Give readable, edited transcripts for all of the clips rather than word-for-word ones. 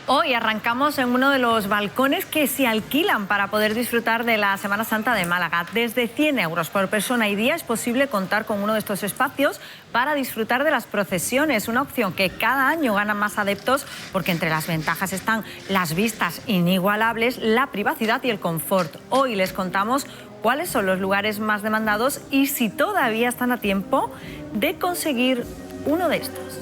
Hoy arrancamos en uno de los balcones que se alquilan para poder disfrutar de la Semana Santa de Málaga. Desde 100 euros por persona y día es posible contar con uno de estos espacios para disfrutar de las procesiones, una opción que cada año gana más adeptos porque entre las ventajas están las vistas inigualables, la privacidad y el confort. Hoy les contamos cuáles son los lugares más demandados y si todavía están a tiempo de conseguir uno de estos.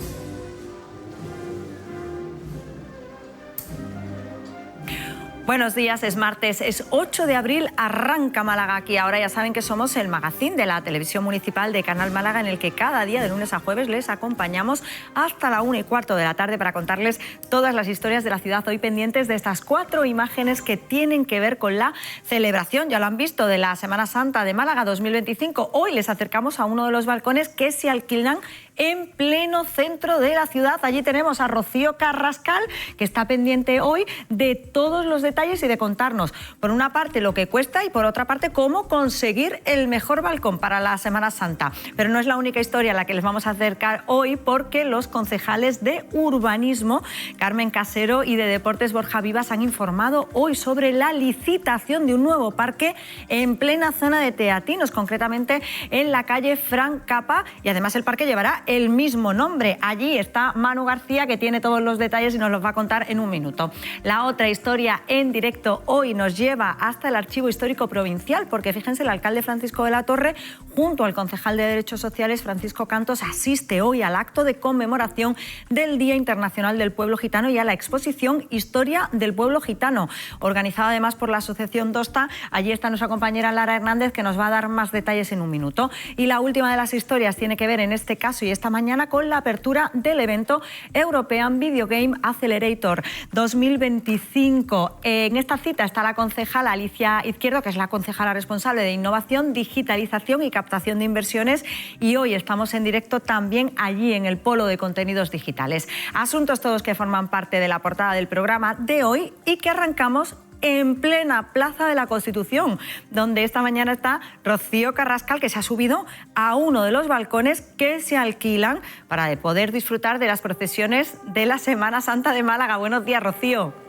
Buenos días, es martes, es 8 de abril, arranca Málaga aquí. Ahora ya saben que somos el magazín de la televisión municipal de Canal Málaga en el que cada día de lunes a jueves les acompañamos hasta la 1:15 de la tarde para contarles todas las historias de la ciudad. Hoy pendientes de estas 4 imágenes que tienen que ver con la celebración, ya lo han visto, de la Semana Santa de Málaga 2025. Hoy les acercamos a uno de los balcones que se alquilan en pleno centro de la ciudad. Allí tenemos a Rocío Carrascal, que está pendiente hoy de todos los detalles y de contarnos, por una parte, lo que cuesta y por otra parte, cómo conseguir el mejor balcón para la Semana Santa. Pero no es la única historia a la que les vamos a acercar hoy, porque los concejales de Urbanismo, Carmen Casero, y de Deportes, Borja Vivas, han informado hoy sobre la licitación de un nuevo parque en plena zona de Teatinos, concretamente en la calle Fran Capa, y además el parque llevará el mismo nombre. Allí está Manu García, que tiene todos los detalles y nos los va a contar en un minuto. La otra historia en directo hoy nos lleva hasta el Archivo Histórico Provincial, porque fíjense, el alcalde Francisco de la Torre, junto al concejal de Derechos Sociales, Francisco Cantos, asiste hoy al acto de conmemoración del Día Internacional del Pueblo Gitano y a la exposición Historia del Pueblo Gitano, organizada además por la Asociación Dosta. Allí está nuestra compañera Lara Hernández, que nos va a dar más detalles en un minuto. Y la última de las historias tiene que ver, en este caso y esta mañana, con la apertura del evento European Video Game Accelerator 2025. En esta cita está la concejala Alicia Izquierdo, que es la concejala responsable de Innovación, Digitalización y Captación de Inversiones, y hoy estamos en directo también allí en el Polo de Contenidos Digitales. Asuntos todos que forman parte de la portada del programa de hoy y que arrancamos en plena Plaza de la Constitución, donde esta mañana está Rocío Carrascal, que se ha subido a uno de los balcones que se alquilan para poder disfrutar de las procesiones de la Semana Santa de Málaga. Buenos días, Rocío.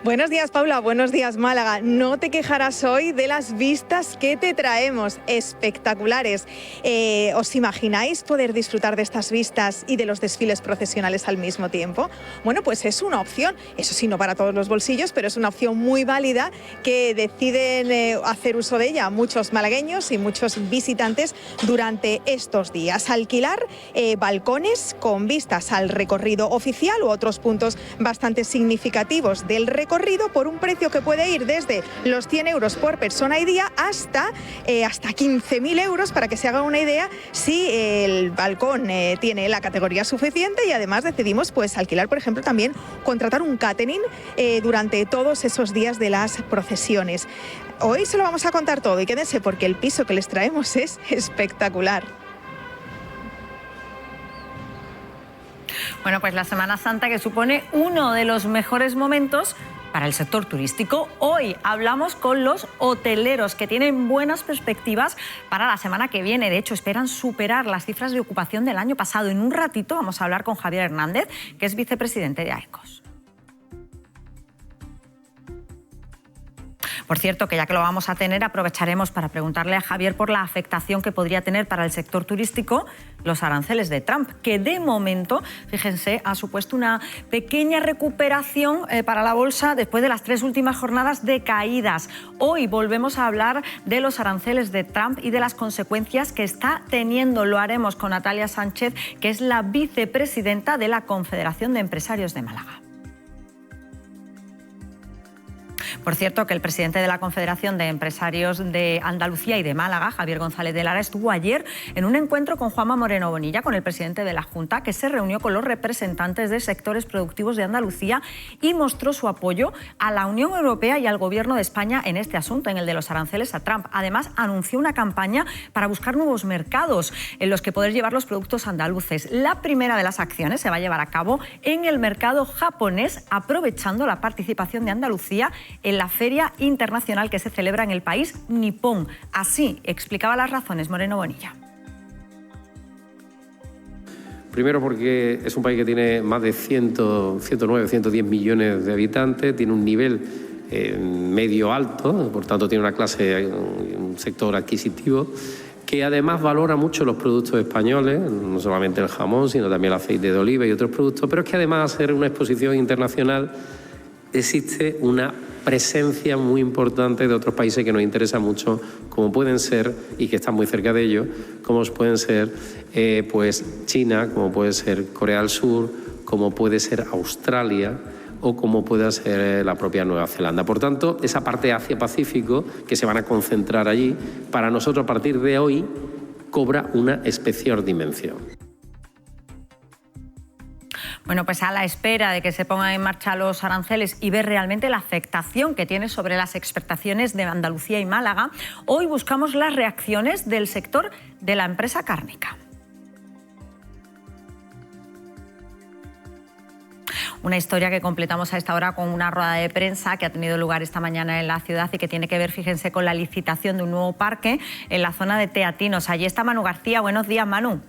Buenos días, Paula. Buenos días, Málaga. No te quejarás hoy de las vistas que te traemos, espectaculares. ¿Os imagináis poder disfrutar de estas vistas y de los desfiles procesionales al mismo tiempo? Bueno, pues es una opción, eso sí, no para todos los bolsillos, pero es una opción muy válida que deciden hacer uso de ella muchos malagueños y muchos visitantes durante estos días. Alquilar balcones con vistas al recorrido oficial u otros puntos bastante significativos del recorrido por un precio que puede ir desde los 100 euros por persona y día hasta 15.000 euros, para que se haga una idea, si el balcón tiene la categoría suficiente y además decidimos pues alquilar, por ejemplo, también contratar un catering durante todos esos días de las procesiones. Hoy se lo vamos a contar todo y quédense porque el piso que les traemos es espectacular. Bueno, pues la Semana Santa, que supone uno de los mejores momentos para el sector turístico. Hoy hablamos con los hoteleros, que tienen buenas perspectivas para la semana que viene. De hecho, esperan superar las cifras de ocupación del año pasado. En un ratito vamos a hablar con Javier Hernández, que es vicepresidente de AECOS. Por cierto, que ya que lo vamos a tener, aprovecharemos para preguntarle a Javier por la afectación que podría tener para el sector turístico los aranceles de Trump, que de momento, fíjense, ha supuesto una pequeña recuperación para la bolsa después de las 3 últimas jornadas de caídas. Hoy volvemos a hablar de los aranceles de Trump y de las consecuencias que está teniendo. Lo haremos con Natalia Sánchez, que es la vicepresidenta de la Confederación de Empresarios de Málaga. Por cierto, que el presidente de la Confederación de Empresarios de Andalucía y de Málaga, Javier González de Lara, estuvo ayer en un encuentro con Juanma Moreno Bonilla, con el presidente de la Junta, que se reunió con los representantes de sectores productivos de Andalucía y mostró su apoyo a la Unión Europea y al Gobierno de España en este asunto, en el de los aranceles a Trump. Además, anunció una campaña para buscar nuevos mercados en los que poder llevar los productos andaluces. La primera de las acciones se va a llevar a cabo en el mercado japonés, aprovechando la participación de Andalucía en la Feria Internacional que se celebra en el país nipón. Así explicaba las razones Moreno Bonilla. Primero porque es un país que tiene más de 109, 110 millones de habitantes, tiene un nivel medio alto, por tanto tiene una clase, un sector adquisitivo, que además valora mucho los productos españoles, no solamente el jamón, sino también el aceite de oliva y otros productos, pero es que además de ser una exposición internacional existe una presencia muy importante de otros países que nos interesan mucho, como pueden ser, y que están muy cerca de ellos, como pueden ser pues China, como puede ser Corea del Sur, como puede ser Australia o como puede ser la propia Nueva Zelanda. Por tanto, esa parte Asia-Pacífico, que se van a concentrar allí, para nosotros a partir de hoy cobra una especial dimensión. Bueno, pues a la espera de que se pongan en marcha los aranceles y ver realmente la afectación que tiene sobre las exportaciones de Andalucía y Málaga, hoy buscamos las reacciones del sector de la empresa cárnica. Una historia que completamos a esta hora con una rueda de prensa que ha tenido lugar esta mañana en la ciudad y que tiene que ver, fíjense, con la licitación de un nuevo parque en la zona de Teatinos. Allí está Manu García. Buenos días, Manu.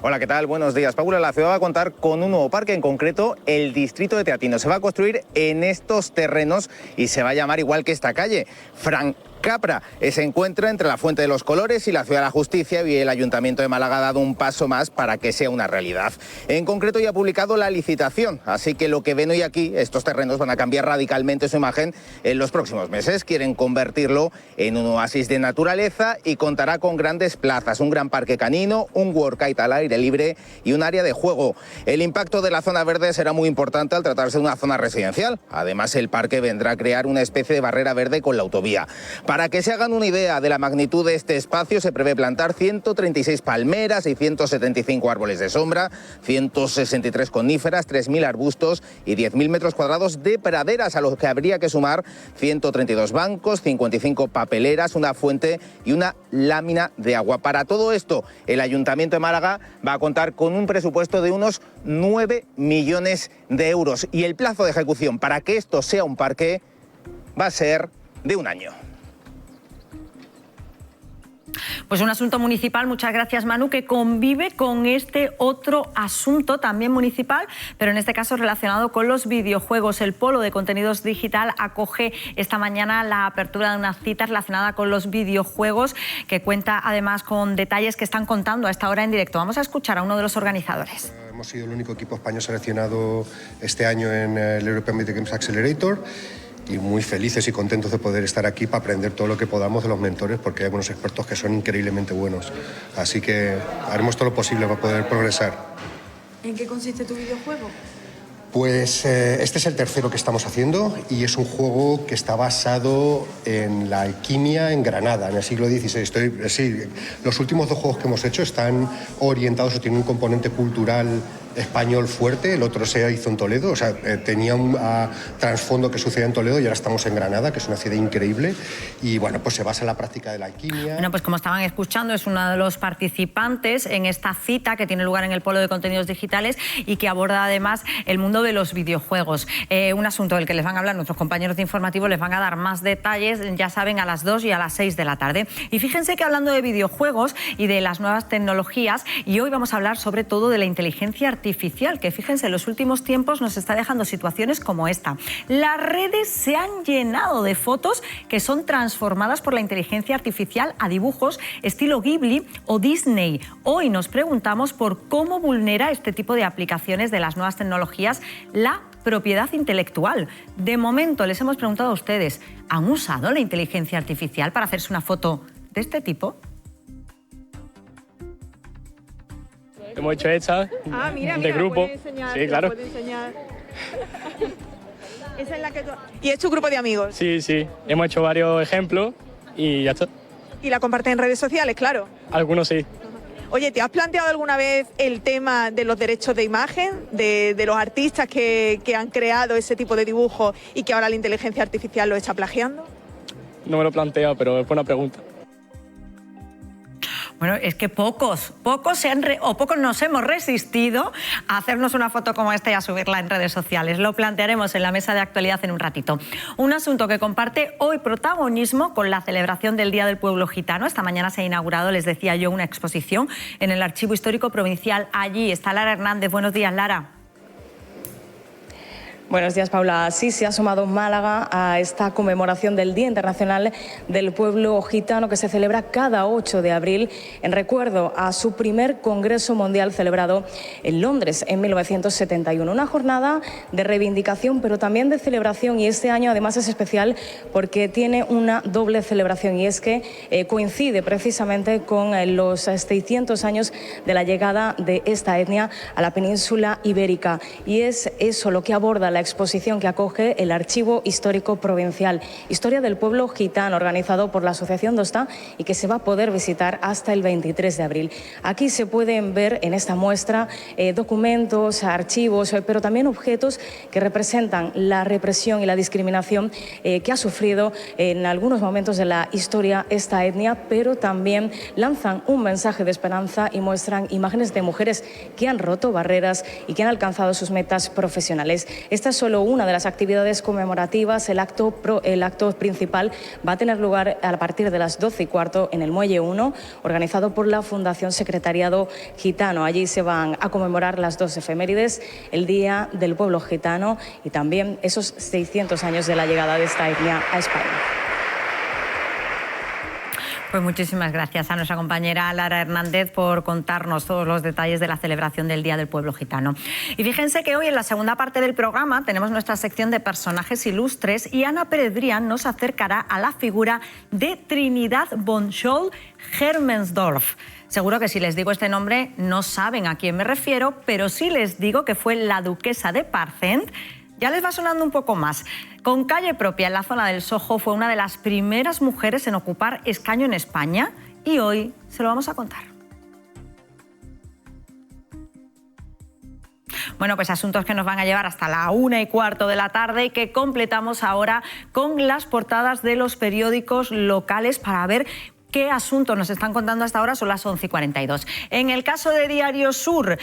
Hola, ¿qué tal? Buenos días. Paula, la ciudad va a contar con un nuevo parque, en concreto el distrito de Teatinos. Se va a construir en estos terrenos y se va a llamar igual que esta calle, Francapra. Se encuentra entre la Fuente de los Colores y la Ciudad de la Justicia, y el Ayuntamiento de Málaga ha dado un paso más para que sea una realidad. En concreto ya ha publicado la licitación, así que lo que ven hoy aquí, estos terrenos van a cambiar radicalmente su imagen en los próximos meses. Quieren convertirlo en un oasis de naturaleza y contará con grandes plazas, un gran parque canino, un workout al aire libre y un área de juego. El impacto de la zona verde será muy importante al tratarse de una zona residencial. Además, el parque vendrá a crear una especie de barrera verde con la autovía. Para que se hagan una idea de la magnitud de este espacio, se prevé plantar 136 palmeras y 175 árboles de sombra, 163 coníferas, 3.000 arbustos y 10.000 metros cuadrados de praderas, a los que habría que sumar 132 bancos, 55 papeleras, una fuente y una lámina de agua. Para todo esto, el Ayuntamiento de Málaga va a contar con un presupuesto de unos 9 millones de euros. Y el plazo de ejecución para que esto sea un parque va a ser de un año. Pues un asunto municipal, muchas gracias Manu, que convive con este otro asunto también municipal, pero en este caso relacionado con los videojuegos. El Polo de Contenidos Digital acoge esta mañana la apertura de una cita relacionada con los videojuegos, que cuenta además con detalles que están contando a esta hora en directo. Vamos a escuchar a uno de los organizadores. Hemos sido el único equipo español seleccionado este año en el European Video Games Accelerator, y muy felices y contentos de poder estar aquí para aprender todo lo que podamos de los mentores, porque hay unos expertos que son increíblemente buenos. Así que haremos todo lo posible para poder progresar. ¿En qué consiste tu videojuego? Pues este es el tercero que estamos haciendo, y es un juego que está basado en la alquimia en Granada, en el siglo XVI. Los últimos dos juegos que hemos hecho están orientados o tienen un componente cultural español fuerte. El otro se hizo en Toledo, o sea, tenía un trasfondo que sucedía en Toledo, y ahora estamos en Granada, que es una ciudad increíble, y bueno, pues se basa en la práctica de la alquimia. Bueno, pues como estaban escuchando, es uno de los participantes en esta cita que tiene lugar en el Polo de Contenidos Digitales y que aborda además el mundo de los videojuegos. Un asunto del que les van a hablar nuestros compañeros de Informativo, les van a dar más detalles, ya saben, a las 2 y a las 6 de la tarde. Y fíjense que hablando de videojuegos y de las nuevas tecnologías, y hoy vamos a hablar sobre todo de la inteligencia artificial, que fíjense, en los últimos tiempos nos está dejando situaciones como esta. Las redes se han llenado de fotos que son transformadas por la inteligencia artificial a dibujos estilo Ghibli o Disney. Hoy nos preguntamos por cómo vulnera este tipo de aplicaciones de las nuevas tecnologías la propiedad intelectual. De momento les hemos preguntado a ustedes, ¿han usado la inteligencia artificial para hacerse una foto de este tipo? Hemos hecho esta de grupo. Enseñar, sí, claro. Esa es la que ¿Y es tu grupo de amigos? Sí, sí. Hemos hecho varios ejemplos y ya está. ¿Y la compartes en redes sociales, claro? Algunos sí. Oye, ¿te has planteado alguna vez el tema de los derechos de imagen, de los artistas que han creado ese tipo de dibujo y que ahora la inteligencia artificial lo está plagiando? No me lo he planteado, pero es buena pregunta. Bueno, es que pocos nos hemos resistido a hacernos una foto como esta y a subirla en redes sociales. Lo plantearemos en la mesa de actualidad en un ratito. Un asunto que comparte hoy protagonismo con la celebración del Día del Pueblo Gitano. Esta mañana se ha inaugurado, les decía yo, una exposición en el Archivo Histórico Provincial. Allí está Lara Hernández. Buenos días, Lara. Buenos días, Paula. Sí, se ha sumado Málaga a esta conmemoración del Día Internacional del Pueblo Gitano que se celebra cada 8 de abril en recuerdo a su primer Congreso Mundial celebrado en Londres en 1971. Una jornada de reivindicación pero también de celebración, y este año además es especial porque tiene una doble celebración, y es que coincide precisamente con los 600 años de la llegada de esta etnia a la península ibérica, y es eso lo que aborda la exposición que acoge el Archivo Histórico Provincial, Historia del Pueblo Gitano, organizado por la Asociación Dostá y que se va a poder visitar hasta el 23 de abril. Aquí se pueden ver en esta muestra documentos, archivos, pero también objetos que representan la represión y la discriminación que ha sufrido en algunos momentos de la historia esta etnia, pero también lanzan un mensaje de esperanza y muestran imágenes de mujeres que han roto barreras y que han alcanzado sus metas profesionales. Esta es solo una de las actividades conmemorativas. El acto principal va a tener lugar a partir de las 12:15 en el Muelle 1, organizado por la Fundación Secretariado Gitano. Allí se van a conmemorar las dos efemérides, el Día del Pueblo Gitano y también esos 600 años de la llegada de esta etnia a España. Pues muchísimas gracias a nuestra compañera Lara Hernández por contarnos todos los detalles de la celebración del Día del Pueblo Gitano. Y fíjense que hoy en la segunda parte del programa tenemos nuestra sección de personajes ilustres y Ana Pérez Brián nos acercará a la figura de Trinidad von Scholl-Hermensdorff. Seguro que si les digo este nombre no saben a quién me refiero, pero sí les digo que fue la duquesa de Parthent. Ya les va sonando un poco más. Con calle propia en la zona del Soho, fue una de las primeras mujeres en ocupar escaño en España y hoy se lo vamos a contar. Bueno, pues asuntos que nos van a llevar hasta la 1:15 de la tarde y que completamos ahora con las portadas de los periódicos locales para ver qué asuntos nos están contando hasta ahora. Son las 11:42. En el caso de Diario Sur,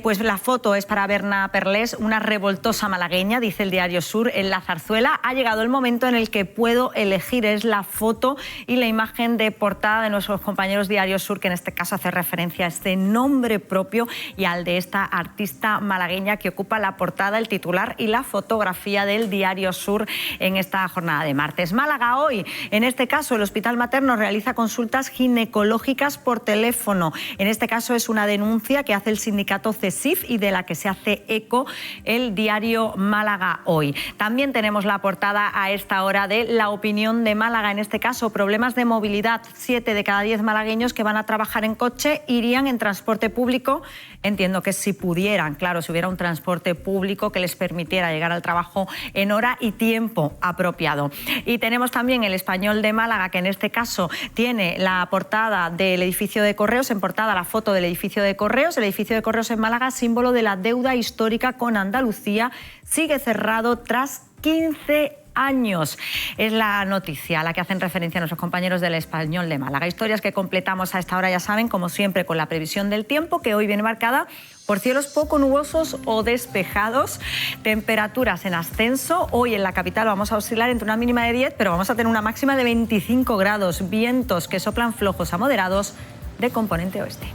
pues la foto es para Berna Perlés, una revoltosa malagueña, dice el Diario Sur, en la zarzuela. Ha llegado el momento en el que puedo elegir. Es la foto y la imagen de portada de nuestros compañeros Diario Sur, que en este caso hace referencia a este nombre propio y al de esta artista malagueña que ocupa la portada, el titular y la fotografía del Diario Sur en esta jornada de martes. Málaga hoy, en este caso el Hospital Materno realiza consultas ginecológicas por teléfono. En este caso es una denuncia que hace el sindicato CESIF y de la que se hace eco el diario Málaga Hoy. También tenemos la portada a esta hora de La Opinión de Málaga. En este caso, problemas de movilidad. 7 de cada 10 malagueños que van a trabajar en coche irían en transporte público. Entiendo que si pudieran, claro, si hubiera un transporte público que les permitiera llegar al trabajo en hora y tiempo apropiado. Y tenemos también El Español de Málaga, que en este caso tiene la portada del edificio de Correos, en portada la foto del edificio de Correos. El edificio de Correos en Málaga, símbolo de la deuda histórica con Andalucía, sigue cerrado tras 15 años. Es la noticia a la que hacen referencia nuestros compañeros del Español de Málaga. Historias que completamos a esta hora, ya saben, como siempre, con la previsión del tiempo, que hoy viene marcada por cielos poco nubosos o despejados, temperaturas en ascenso. Hoy en la capital vamos a oscilar entre una mínima de 10, pero vamos a tener una máxima de 25 grados. Vientos que soplan flojos a moderados de componente oeste.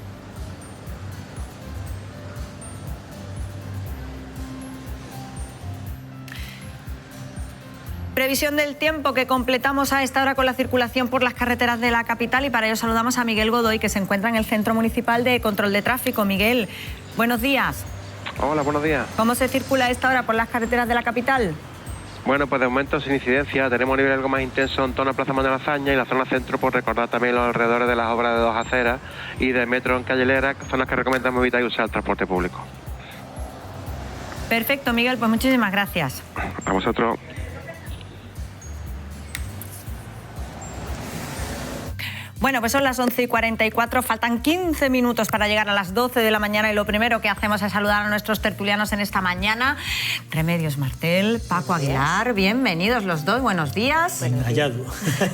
Previsión del tiempo que completamos a esta hora con la circulación por las carreteras de la capital, y para ello saludamos a Miguel Godoy, que se encuentra en el Centro Municipal de Control de Tráfico. Miguel, buenos días. Hola, buenos días. ¿Cómo se circula a esta hora por las carreteras de la capital? Bueno, pues de momento sin incidencia. Tenemos nivel algo más intenso en torno a Plaza Manuel Azaña y la zona centro, por recordar también los alrededores de las obras de dos aceras y del metro en Calle Lera, zonas que recomendamos evitar y usar el transporte público. Perfecto, Miguel, pues muchísimas gracias. A vosotros. Bueno, pues son las 11:44, faltan 15 minutos para llegar a las 12 de la mañana y lo primero que hacemos es saludar a nuestros tertulianos en esta mañana. Remedios Martel, Paco Aguilar, bienvenidos los dos, buenos días. Hallado.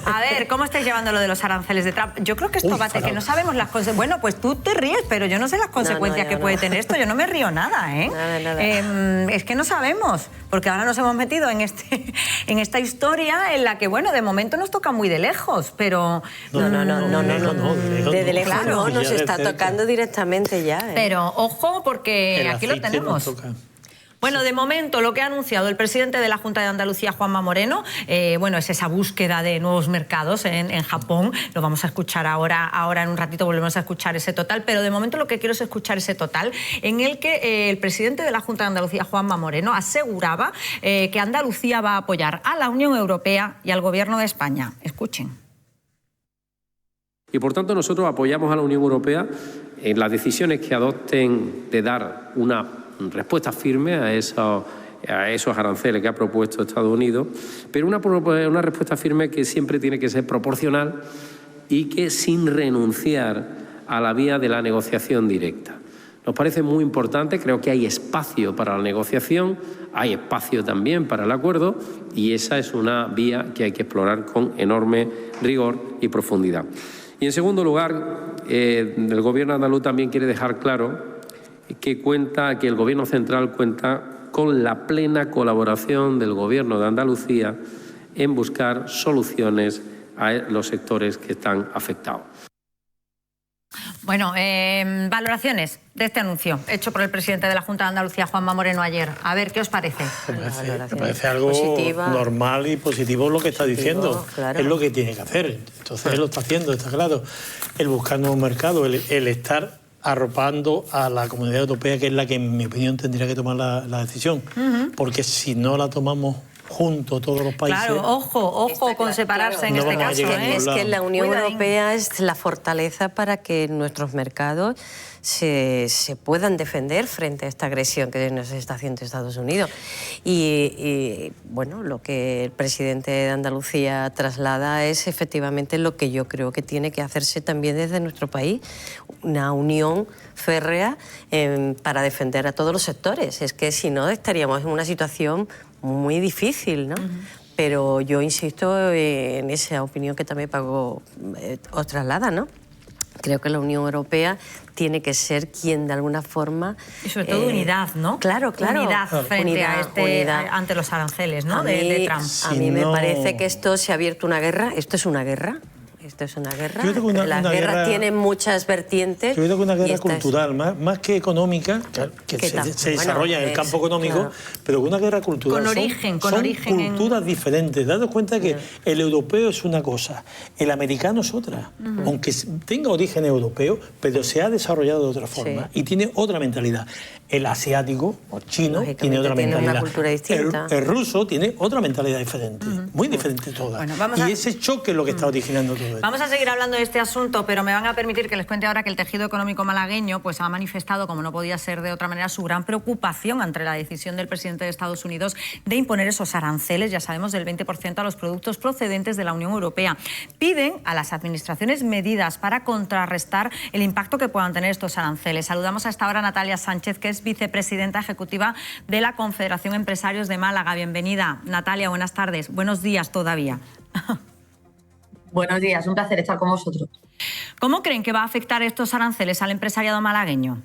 A ver, ¿cómo estáis llevando lo de los aranceles de Trump? Yo creo que esto bate, que no sabemos las consecuencias. Bueno, pues tú te ríes, pero yo no sé las consecuencias que puede tener esto, yo no me río nada, ¿eh? Nada. Es que no sabemos, porque ahora nos hemos metido en esta historia en la que, bueno, de momento nos toca muy de lejos, pero... No. Desde lejos claro, no, nos está tocando directamente ya. Pero ojo, porque aquí lo tenemos. Bueno, de momento lo que ha anunciado el presidente de la Junta de Andalucía, Juanma Moreno, bueno, es esa búsqueda de nuevos mercados en Japón. Lo vamos a escuchar ahora en un ratito volvemos a escuchar ese total, pero de momento lo que quiero es escuchar ese total en el que el presidente de la Junta de Andalucía, Juanma Moreno, aseguraba que Andalucía va a apoyar a la Unión Europea y al Gobierno de España. Escuchen. Y por tanto nosotros apoyamos a la Unión Europea en las decisiones que adopten de dar una respuesta firme a esos aranceles que ha propuesto Estados Unidos, pero una respuesta firme que siempre tiene que ser proporcional y que sin renunciar a la vía de la negociación directa. Nos parece muy importante, creo que hay espacio para la negociación, hay espacio también para el acuerdo y esa es una vía que hay que explorar con enorme rigor y profundidad. Y en segundo lugar, el Gobierno andaluz también quiere dejar claro que el Gobierno central cuenta con la plena colaboración del Gobierno de Andalucía en buscar soluciones a los sectores que están afectados. Bueno, valoraciones de este anuncio hecho por el presidente de la Junta de Andalucía, Juanma Moreno, ayer. A ver, ¿qué os parece? Me parece algo normal y positivo lo que está diciendo. Claro. Es lo que tiene que hacer. Entonces él lo está haciendo, está claro. El buscar nuevos mercados, el estar arropando a la Comunidad Europea, que es la que, en mi opinión, tendría que tomar la decisión. Porque si no la tomamos juntos todos los países... Claro, ojo con separarse en este caso. Es que la Unión Europea es la fortaleza para que nuestros mercados se puedan defender frente a esta agresión que nos está haciendo Estados Unidos. Y bueno, lo que el presidente de Andalucía traslada es efectivamente lo que yo creo que tiene que hacerse también desde nuestro país, una unión férrea para defender a todos los sectores. Es que si no estaríamos en una situación muy difícil, ¿no? Pero yo insisto en esa opinión que también Paco os traslada, ¿no? Creo que la Unión Europea tiene que ser quien de alguna forma... Y sobre todo unidad, ¿no? Claro. Unidad frente ante los aranceles, ¿no? De Trump. A mí me parece que esto se ha abierto una guerra. Esto es una guerra. Esto es una guerra. Las guerras tienen muchas vertientes. Yo creo que una guerra cultural, más que económica, que se desarrolla en el campo económico, pero una guerra cultural. Son culturas diferentes. Dados cuenta que el europeo es una cosa, el americano es otra. Aunque tenga origen europeo, pero se ha desarrollado de otra forma y tiene otra mentalidad. El asiático o chino tiene otra mentalidad. Una cultura distinta. El ruso tiene otra mentalidad diferente, muy diferente toda. Bueno, y ese choque es lo que está originando todo esto. Vamos a seguir hablando de este asunto, pero me van a permitir que les cuente ahora que el tejido económico malagueño pues ha manifestado, como no podía ser de otra manera, su gran preocupación ante la decisión del presidente de Estados Unidos de imponer esos aranceles, ya sabemos, del 20% a los productos procedentes de la Unión Europea. Piden a las administraciones medidas para contrarrestar el impacto que puedan tener estos aranceles. Saludamos a esta hora a Natalia Sánchez, que es vicepresidenta ejecutiva de la Confederación Empresarios de Málaga. Bienvenida, Natalia, buenas tardes. Buenos días todavía. Buenos días, un placer estar con vosotros. ¿Cómo creen que va a afectar estos aranceles al empresariado malagueño?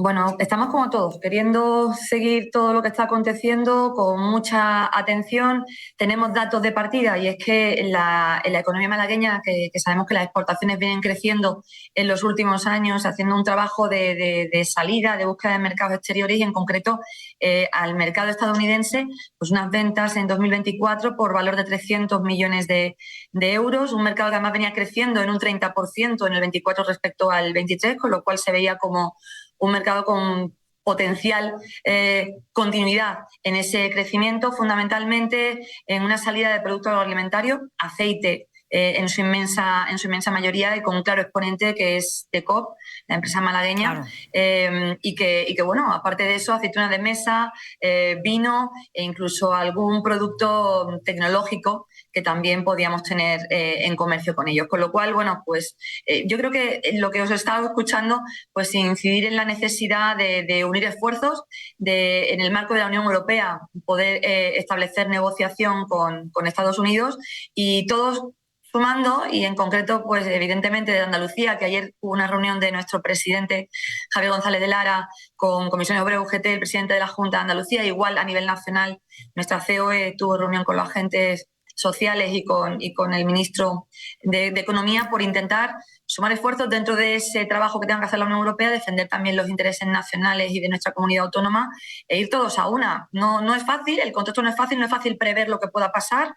Bueno, estamos como todos, queriendo seguir todo lo que está aconteciendo con mucha atención. Tenemos datos de partida y es que en la economía malagueña, que sabemos que las exportaciones vienen creciendo en los últimos años, haciendo un trabajo de salida, de búsqueda de mercados exteriores y en concreto al mercado estadounidense, pues unas ventas en 2024 por valor de 300 millones de euros, un mercado que además venía creciendo en un 30% en el 24 respecto al 23, con lo cual se veía como un mercado con potencial continuidad en ese crecimiento, fundamentalmente en una salida de productos agroalimentarios, aceite en su inmensa mayoría y con un claro exponente que es Decop, la empresa malagueña, claro. y que bueno, aparte de eso, aceitunas de mesa, vino e incluso algún producto tecnológico que también podíamos tener en comercio con ellos. Con lo cual, bueno, pues yo creo que lo que os he estado escuchando, pues incidir en la necesidad de unir esfuerzos, de en el marco de la Unión Europea poder establecer negociación con Estados Unidos y todos sumando, y en concreto, pues evidentemente de Andalucía, que ayer hubo una reunión de nuestro presidente Javier González de Lara con Comisiones Obreras UGT, el presidente de la Junta de Andalucía. Igual a nivel nacional, nuestra COE tuvo reunión con los agentes sociales y con el ministro de Economía por intentar sumar esfuerzos dentro de ese trabajo que tenga que hacer la Unión Europea, defender también los intereses nacionales y de nuestra comunidad autónoma e ir todos a una. No es fácil, el contexto no es fácil prever lo que pueda pasar,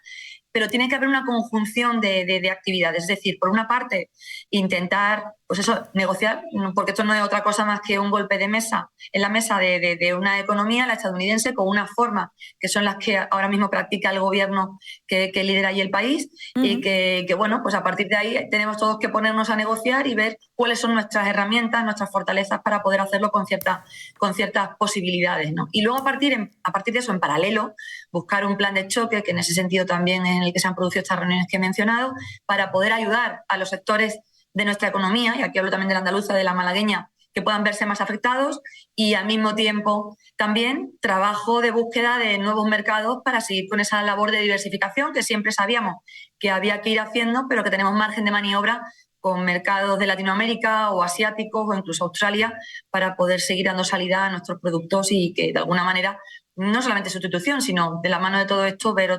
pero tiene que haber una conjunción de actividades. Es decir, por una parte, intentar, pues eso, negociar, porque esto no es otra cosa más que un golpe de mesa en la mesa de una economía, la estadounidense, con una forma que son las que ahora mismo practica el gobierno que lidera ahí el país, y que, bueno, pues a partir de ahí tenemos todos que ponernos a negociar y ver cuáles son nuestras herramientas, nuestras fortalezas para poder hacerlo con ciertas posibilidades, ¿no? Y luego a partir de eso, en paralelo, buscar un plan de choque, que en ese sentido también en el que se han producido estas reuniones que he mencionado, para poder ayudar a los sectores de nuestra economía, y aquí hablo también de la andaluza, de la malagueña, que puedan verse más afectados, y al mismo tiempo también trabajo de búsqueda de nuevos mercados para seguir con esa labor de diversificación que siempre sabíamos que había que ir haciendo, pero que tenemos margen de maniobra con mercados de Latinoamérica o asiáticos o incluso Australia, para poder seguir dando salida a nuestros productos y que de alguna manera, no solamente sustitución, sino de la mano de todo esto, ver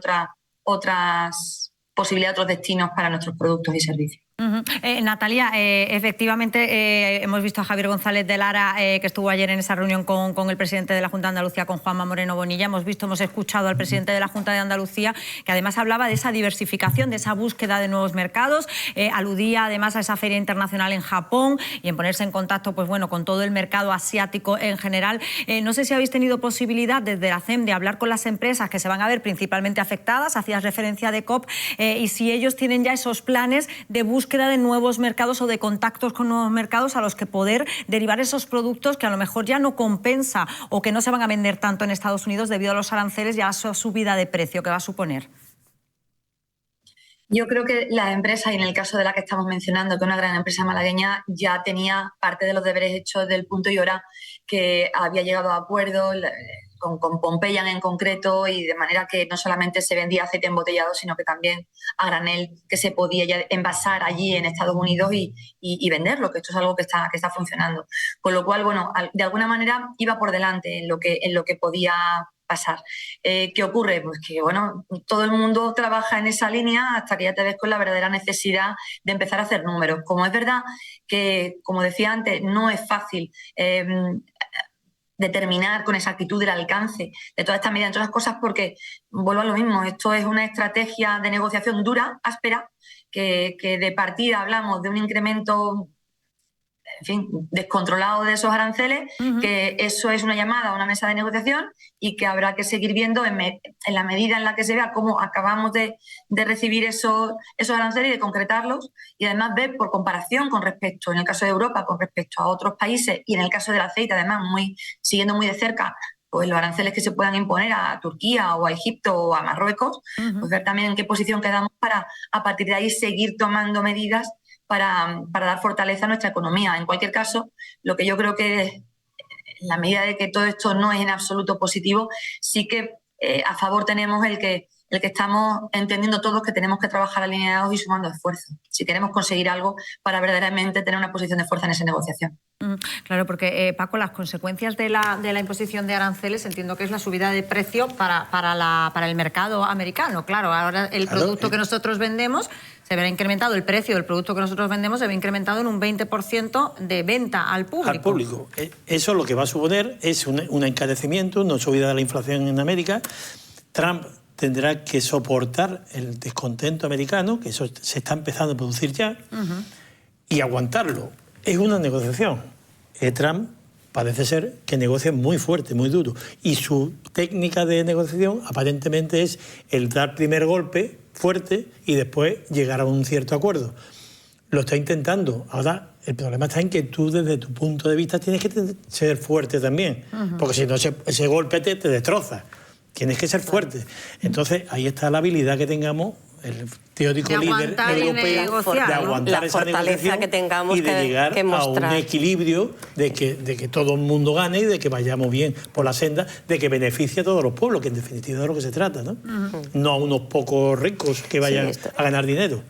otras posibilidades, otros destinos para nuestros productos y servicios. Natalia, efectivamente hemos visto a Javier González de Lara, que estuvo ayer en esa reunión con el presidente de la Junta de Andalucía, con Juanma Moreno Bonilla. Hemos escuchado al presidente de la Junta de Andalucía, que además hablaba de esa diversificación, de esa búsqueda de nuevos mercados, aludía además a esa feria internacional en Japón y en ponerse en contacto, pues bueno, con todo el mercado asiático en general. No sé si habéis tenido posibilidad desde la CEM de hablar con las empresas que se van a ver principalmente afectadas, hacías referencia de COP, y si ellos tienen ya esos planes de búsqueda de nuevos mercados o de contactos con nuevos mercados a los que poder derivar esos productos que a lo mejor ya no compensa o que no se van a vender tanto en Estados Unidos debido a los aranceles y a esa subida de precio que va a suponer. Yo creo que las empresas, y en el caso de la que estamos mencionando, que es una gran empresa malagueña, ya tenía parte de los deberes hechos del punto y hora, que había llegado a acuerdos con Pompeyan en concreto, y de manera que no solamente se vendía aceite embotellado, sino que también a granel, que se podía ya envasar allí en Estados Unidos y venderlo, que esto es algo que está funcionando. Con lo cual, bueno, de alguna manera iba por delante en lo que podía pasar. ¿Qué ocurre? Pues que, bueno, todo el mundo trabaja en esa línea hasta que ya te ves con la verdadera necesidad de empezar a hacer números. Como es verdad que, como decía antes, no es fácil determinar con exactitud el alcance de todas estas medidas, de todas las cosas, porque vuelvo a lo mismo, esto es una estrategia de negociación dura, áspera, que de partida hablamos de un incremento, en fin, descontrolado de esos aranceles, que eso es una llamada a una mesa de negociación y que habrá que seguir viendo en la medida en la que se vea cómo acabamos de recibir esos aranceles y de concretarlos, y además ver por comparación con respecto, en el caso de Europa, con respecto a otros países, y en el caso del aceite, además, siguiendo muy de cerca pues los aranceles que se puedan imponer a Turquía o a Egipto o a Marruecos, pues ver también en qué posición quedamos para a partir de ahí seguir tomando medidas para dar fortaleza a nuestra economía. En cualquier caso, lo que yo creo que en la medida de que todo esto no es en absoluto positivo, sí que a favor tenemos el que estamos entendiendo todos que tenemos que trabajar alineados y sumando esfuerzos, si queremos conseguir algo para verdaderamente tener una posición de fuerza en esa negociación. Claro, porque Paco, las consecuencias de la imposición de aranceles entiendo que es la subida de precio para el mercado americano. Claro, ahora el producto que nosotros vendemos se verá incrementado, el precio del producto que nosotros vendemos se ve incrementado en un 20% de venta al público. Eso lo que va a suponer es un encarecimiento, una subida de la inflación en América. Trump tendrá que soportar el descontento americano, que eso se está empezando a producir ya, y aguantarlo. Es una negociación. Trump parece ser que negocia muy fuerte, muy duro, y su técnica de negociación aparentemente es el dar primer golpe fuerte y después llegar a un cierto acuerdo. Lo está intentando. Ahora, el problema está en que tú, desde tu punto de vista, tienes que ser fuerte también, porque si no, ese golpe te destroza. Tienes que ser fuerte. Entonces, ahí está la habilidad que tengamos el teórico de líder europeo, de aguantar esa negociación que tengamos y de llegar a un equilibrio de que todo el mundo gane y de que vayamos bien por la senda, de que beneficie a todos los pueblos, que en definitiva es de lo que se trata, ¿no? No a unos pocos ricos que vayan a ganar dinero.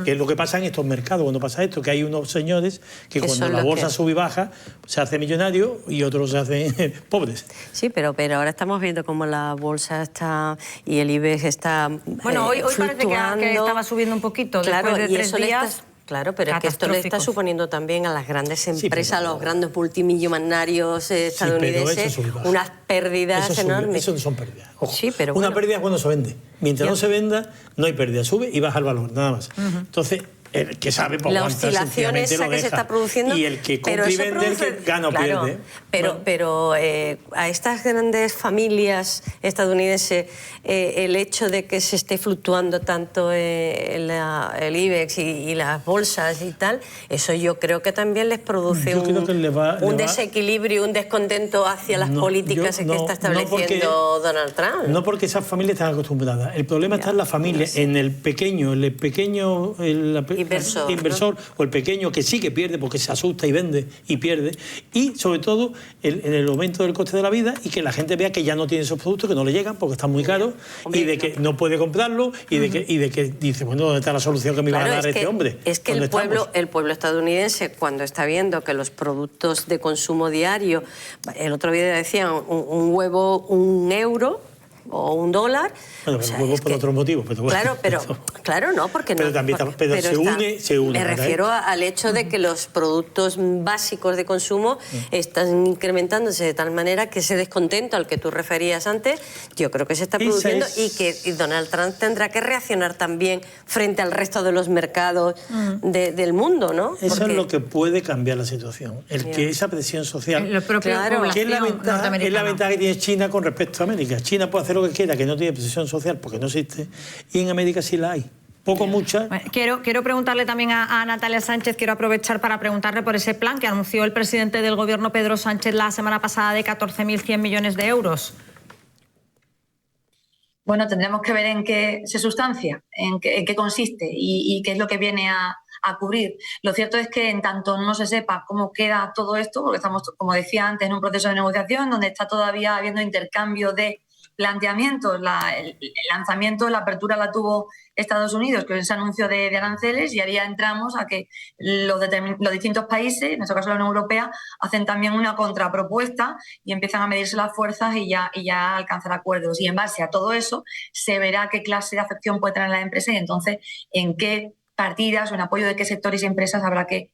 Que es lo que pasa en estos mercados cuando pasa esto, que hay unos señores que cuando la bolsa sube y baja se hace millonario y otros se hacen pobres. Sí, pero ahora estamos viendo cómo la bolsa está y el IBEX está bueno, hoy parece que estaba subiendo un poquito, claro, después de 3 días... Claro, pero es que esto le está suponiendo también a las grandes empresas, a los grandes multimillonarios estadounidenses, unas pérdidas enormes. Eso no son pérdidas. Ojo. Sí, pero una pérdida es cuando se vende. Mientras no se venda, no hay pérdida. Sube y baja el valor, nada más. Entonces, el que sabe, pues, la oscilación esa que se está produciendo, y el que compra y vende, el que gana o pierde. Pero a estas grandes familias estadounidenses, el hecho de que se esté fluctuando tanto el IBEX y las bolsas y tal, eso yo creo que también les produce un desequilibrio, un descontento hacia las políticas que está estableciendo Donald Trump. No porque esas familias están acostumbradas. El problema está en la familia, en el pequeño inversor o el pequeño que sí que pierde porque se asusta y vende y pierde, y sobre todo en el aumento del coste de la vida, y que la gente vea que ya no tiene esos productos, que no le llegan porque están muy caros, y de que no puede comprarlo y de que dice, bueno, ¿dónde está la solución que me iba a dar este hombre? Es que el pueblo estadounidense, cuando está viendo que los productos de consumo diario, el otro día decían un huevo, €1 o $1. Bueno, pero huevos por otros motivos. Pero bueno, claro, no, porque pero no. También, pero se une. Me refiero al hecho de que los productos básicos de consumo están incrementándose de tal manera que ese descontento al que tú referías antes, yo creo que se está produciendo y que Donald Trump tendrá que reaccionar también frente al resto de los mercados del mundo, ¿no? Eso es lo que puede cambiar la situación. Que esa presión social. Que es la ventaja que tiene China con respecto a América. China puede hacer lo que quiera, que no tiene presión social porque no existe, y en América sí la hay. Poco, mucha. Bueno, quiero preguntarle también a Natalia Sánchez, quiero aprovechar para preguntarle por ese plan que anunció el presidente del Gobierno, Pedro Sánchez, la semana pasada de 14.100 millones de euros. Bueno, tendremos que ver en qué se sustancia, en qué consiste y qué es lo que viene a cubrir. Lo cierto es que en tanto no se sepa cómo queda todo esto, porque estamos, como decía antes, en un proceso de negociación donde está todavía habiendo intercambio de planteamientos. El lanzamiento, la apertura la tuvo Estados Unidos, que es ese anuncio de aranceles, y ahí ya entramos a que los distintos países, en este caso la Unión Europea, hacen también una contrapropuesta y empiezan a medirse las fuerzas y ya alcanzar acuerdos. Y en base a todo eso se verá qué clase de afección puede tener la empresa y entonces en qué partidas o en apoyo de qué sectores y empresas habrá que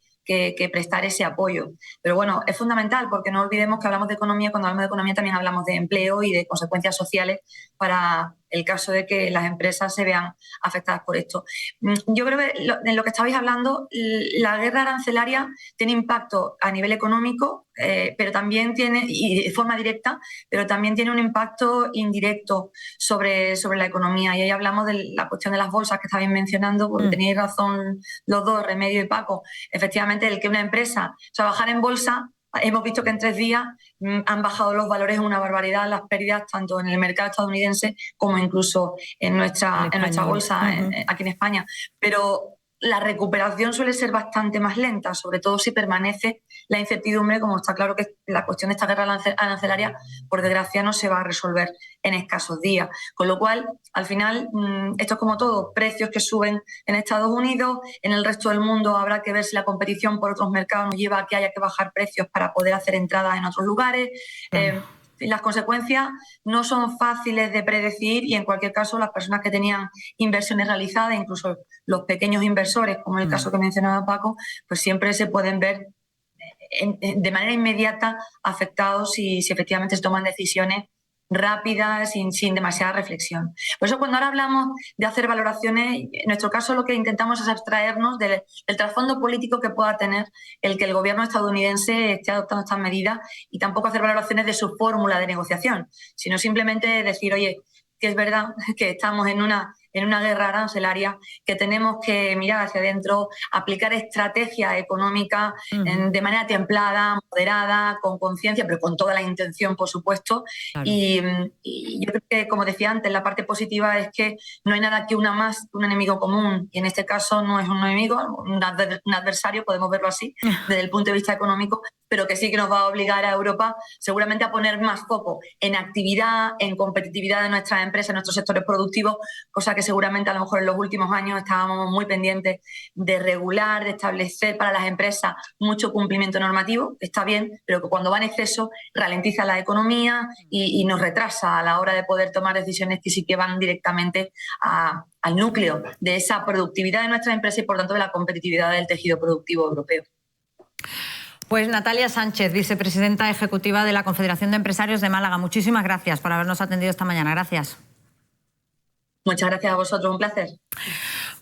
prestar ese apoyo. Pero bueno, es fundamental porque no olvidemos que hablamos de economía, cuando hablamos de economía también hablamos de empleo y de consecuencias sociales para el caso de que las empresas se vean afectadas por esto. Yo creo que en lo que estabais hablando, la guerra arancelaria tiene impacto a nivel económico, pero también tiene, y de forma directa, pero también tiene un impacto indirecto sobre la economía. Y ahí hablamos de la cuestión de las bolsas que estabais mencionando, porque tenéis razón los dos, Remedio y Paco. Efectivamente, el que una empresa, bajar en bolsa, hemos visto que en 3 días han bajado los valores una barbaridad, las pérdidas tanto en el mercado estadounidense como incluso en nuestra bolsa aquí en España. Pero la recuperación suele ser bastante más lenta, sobre todo si permanece la incertidumbre, como está claro que la cuestión de esta guerra arancelaria, por desgracia, no se va a resolver en escasos días. Con lo cual, al final, esto es como todo, precios que suben en Estados Unidos, en el resto del mundo habrá que ver si la competición por otros mercados nos lleva a que haya que bajar precios para poder hacer entradas en otros lugares. Las consecuencias no son fáciles de predecir y en cualquier caso las personas que tenían inversiones realizadas, incluso los pequeños inversores, como el caso que mencionaba Paco, pues siempre se pueden ver de manera inmediata afectados si efectivamente se toman decisiones rápidas, sin demasiada reflexión. Por eso cuando ahora hablamos de hacer valoraciones, en nuestro caso lo que intentamos es abstraernos del trasfondo político que pueda tener el que el gobierno estadounidense esté adoptando estas medidas y tampoco hacer valoraciones de su fórmula de negociación, sino simplemente decir, oye, que es verdad que estamos en una en una guerra arancelaria, que tenemos que mirar hacia adentro, aplicar estrategias económicas de manera templada, moderada, con conciencia, pero con toda la intención, por supuesto. Claro. Y yo creo que, como decía antes, la parte positiva es que no hay nada que una más que un enemigo común, y en este caso no es un enemigo, un adversario, podemos verlo así, desde el punto de vista económico, pero que sí que nos va a obligar a Europa seguramente a poner más foco en actividad, en competitividad de nuestras empresas, en nuestros sectores productivos, cosa que seguramente a lo mejor en los últimos años estábamos muy pendientes de regular, de establecer para las empresas mucho cumplimiento normativo, está bien, pero que cuando va en exceso ralentiza la economía y nos retrasa a la hora de poder tomar decisiones que sí que van directamente al núcleo de esa productividad de nuestras empresas y por tanto de la competitividad del tejido productivo europeo. Pues Natalia Sánchez, vicepresidenta ejecutiva de la Confederación de Empresarios de Málaga. Muchísimas gracias por habernos atendido esta mañana. Gracias. Muchas gracias a vosotros, un placer.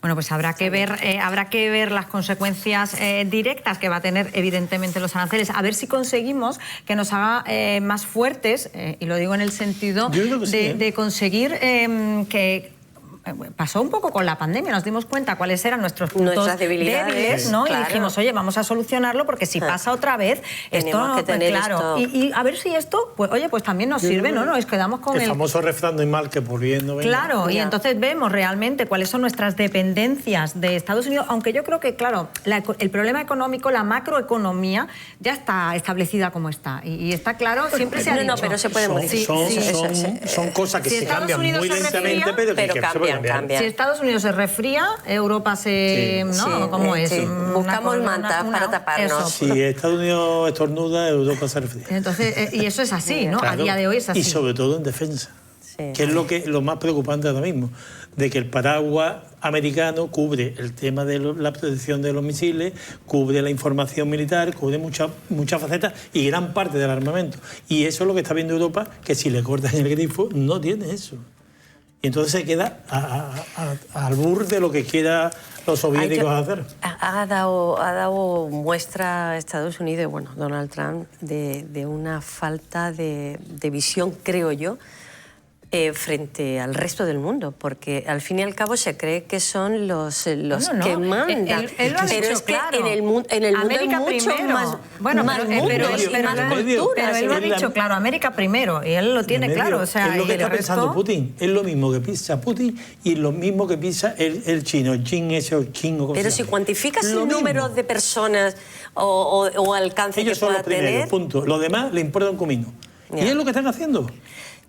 Bueno, pues habrá que ver las consecuencias directas que va a tener evidentemente los aranceles. A ver si conseguimos que nos haga más fuertes, y lo digo en el sentido de conseguir que... Pasó un poco con la pandemia, nos dimos cuenta cuáles eran nuestros puntos débiles, ¿no? Claro. Y dijimos, oye, vamos a solucionarlo porque si pasa otra vez, esto que tener claro. Y a ver si esto, pues oye, pues también nos sirve, ¿no? Nos quedamos con el famoso refrán de mal que volviendo. Claro, y entonces vemos realmente cuáles son nuestras dependencias de Estados Unidos, aunque yo creo que, claro, el problema económico, la macroeconomía, ya está establecida como está. Y está claro, siempre se ha dicho. No, pero se puede modificar. Son cosas que se cambian muy lentamente, pero cambian. Si Estados Unidos se resfría, Europa se... ¿no? Sí, ¿Cómo es? Sí. Buscamos mantas para taparnos. Si Estados Unidos estornuda, Europa se resfría. Entonces, y eso es así, ¿no? Claro. A día de hoy es así. Y sobre todo en defensa, que es lo más preocupante ahora mismo, de que el paraguas americano cubre el tema de la protección de los misiles, cubre la información militar, cubre muchas facetas y gran parte del armamento. Y eso es lo que está viendo Europa, que si le cortan el grifo, no tiene eso. Y entonces se queda al bur de lo que quiera los soviéticos hacer. Ha dado muestra a Estados Unidos, bueno, Donald Trump, de una falta de visión, creo yo, frente al resto del mundo, porque al fin y al cabo se cree que son los que mandan. Él lo ha pero dicho, es que claro. en el mundo América hay mucho primero. más, bueno, más pero él lo ha dicho, culturas. claro, América primero, y él lo tiene claro. O sea, es lo que está pensando Putin, es lo mismo que piensa Putin y lo mismo que piensa el chino, el chin ese o chingo. Pero si cuantificas el número de personas o alcance ellos que pueda son los primeros, tener... punto. Lo demás le importa un comino. Y es lo que están haciendo.